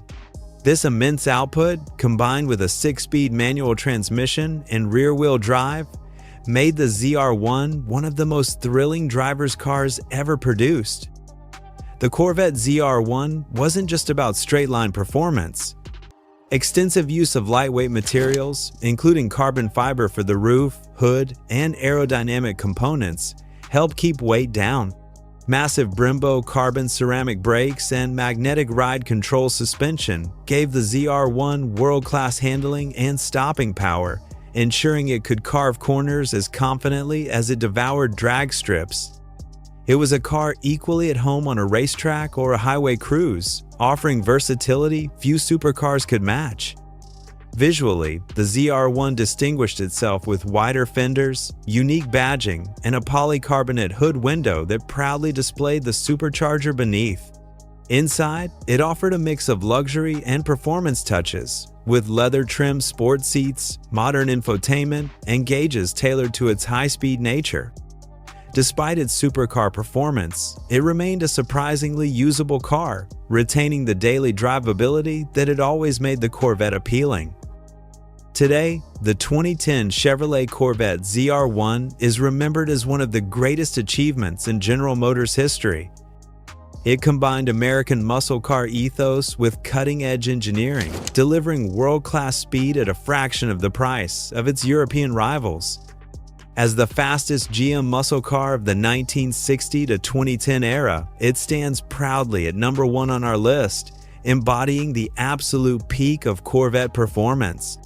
This immense output, combined with a 6-speed manual transmission and rear-wheel drive, made the ZR1 one of the most thrilling driver's cars ever produced. The Corvette ZR1 wasn't just about straight-line performance. Extensive use of lightweight materials, including carbon fiber for the roof, hood, and aerodynamic components, helped keep weight down. Massive Brembo carbon ceramic brakes and magnetic ride control suspension gave the ZR1 world-class handling and stopping power, ensuring it could carve corners as confidently as it devoured drag strips. It was a car equally at home on a racetrack or a highway cruise, offering versatility few supercars could match. Visually, the ZR1 distinguished itself with wider fenders, unique badging, and a polycarbonate hood window that proudly displayed the supercharger beneath. Inside, it offered a mix of luxury and performance touches, with leather-trimmed sport seats, modern infotainment, and gauges tailored to its high-speed nature. Despite its supercar performance, it remained a surprisingly usable car, retaining the daily drivability that had always made the Corvette appealing. Today, the 2010 Chevrolet Corvette ZR1 is remembered as one of the greatest achievements in General Motors history. It combined American muscle car ethos with cutting-edge engineering, delivering world-class speed at a fraction of the price of its European rivals. As the fastest GM muscle car of the 1960 to 2010 era, it stands proudly at number 1 on our list, embodying the absolute peak of Corvette performance.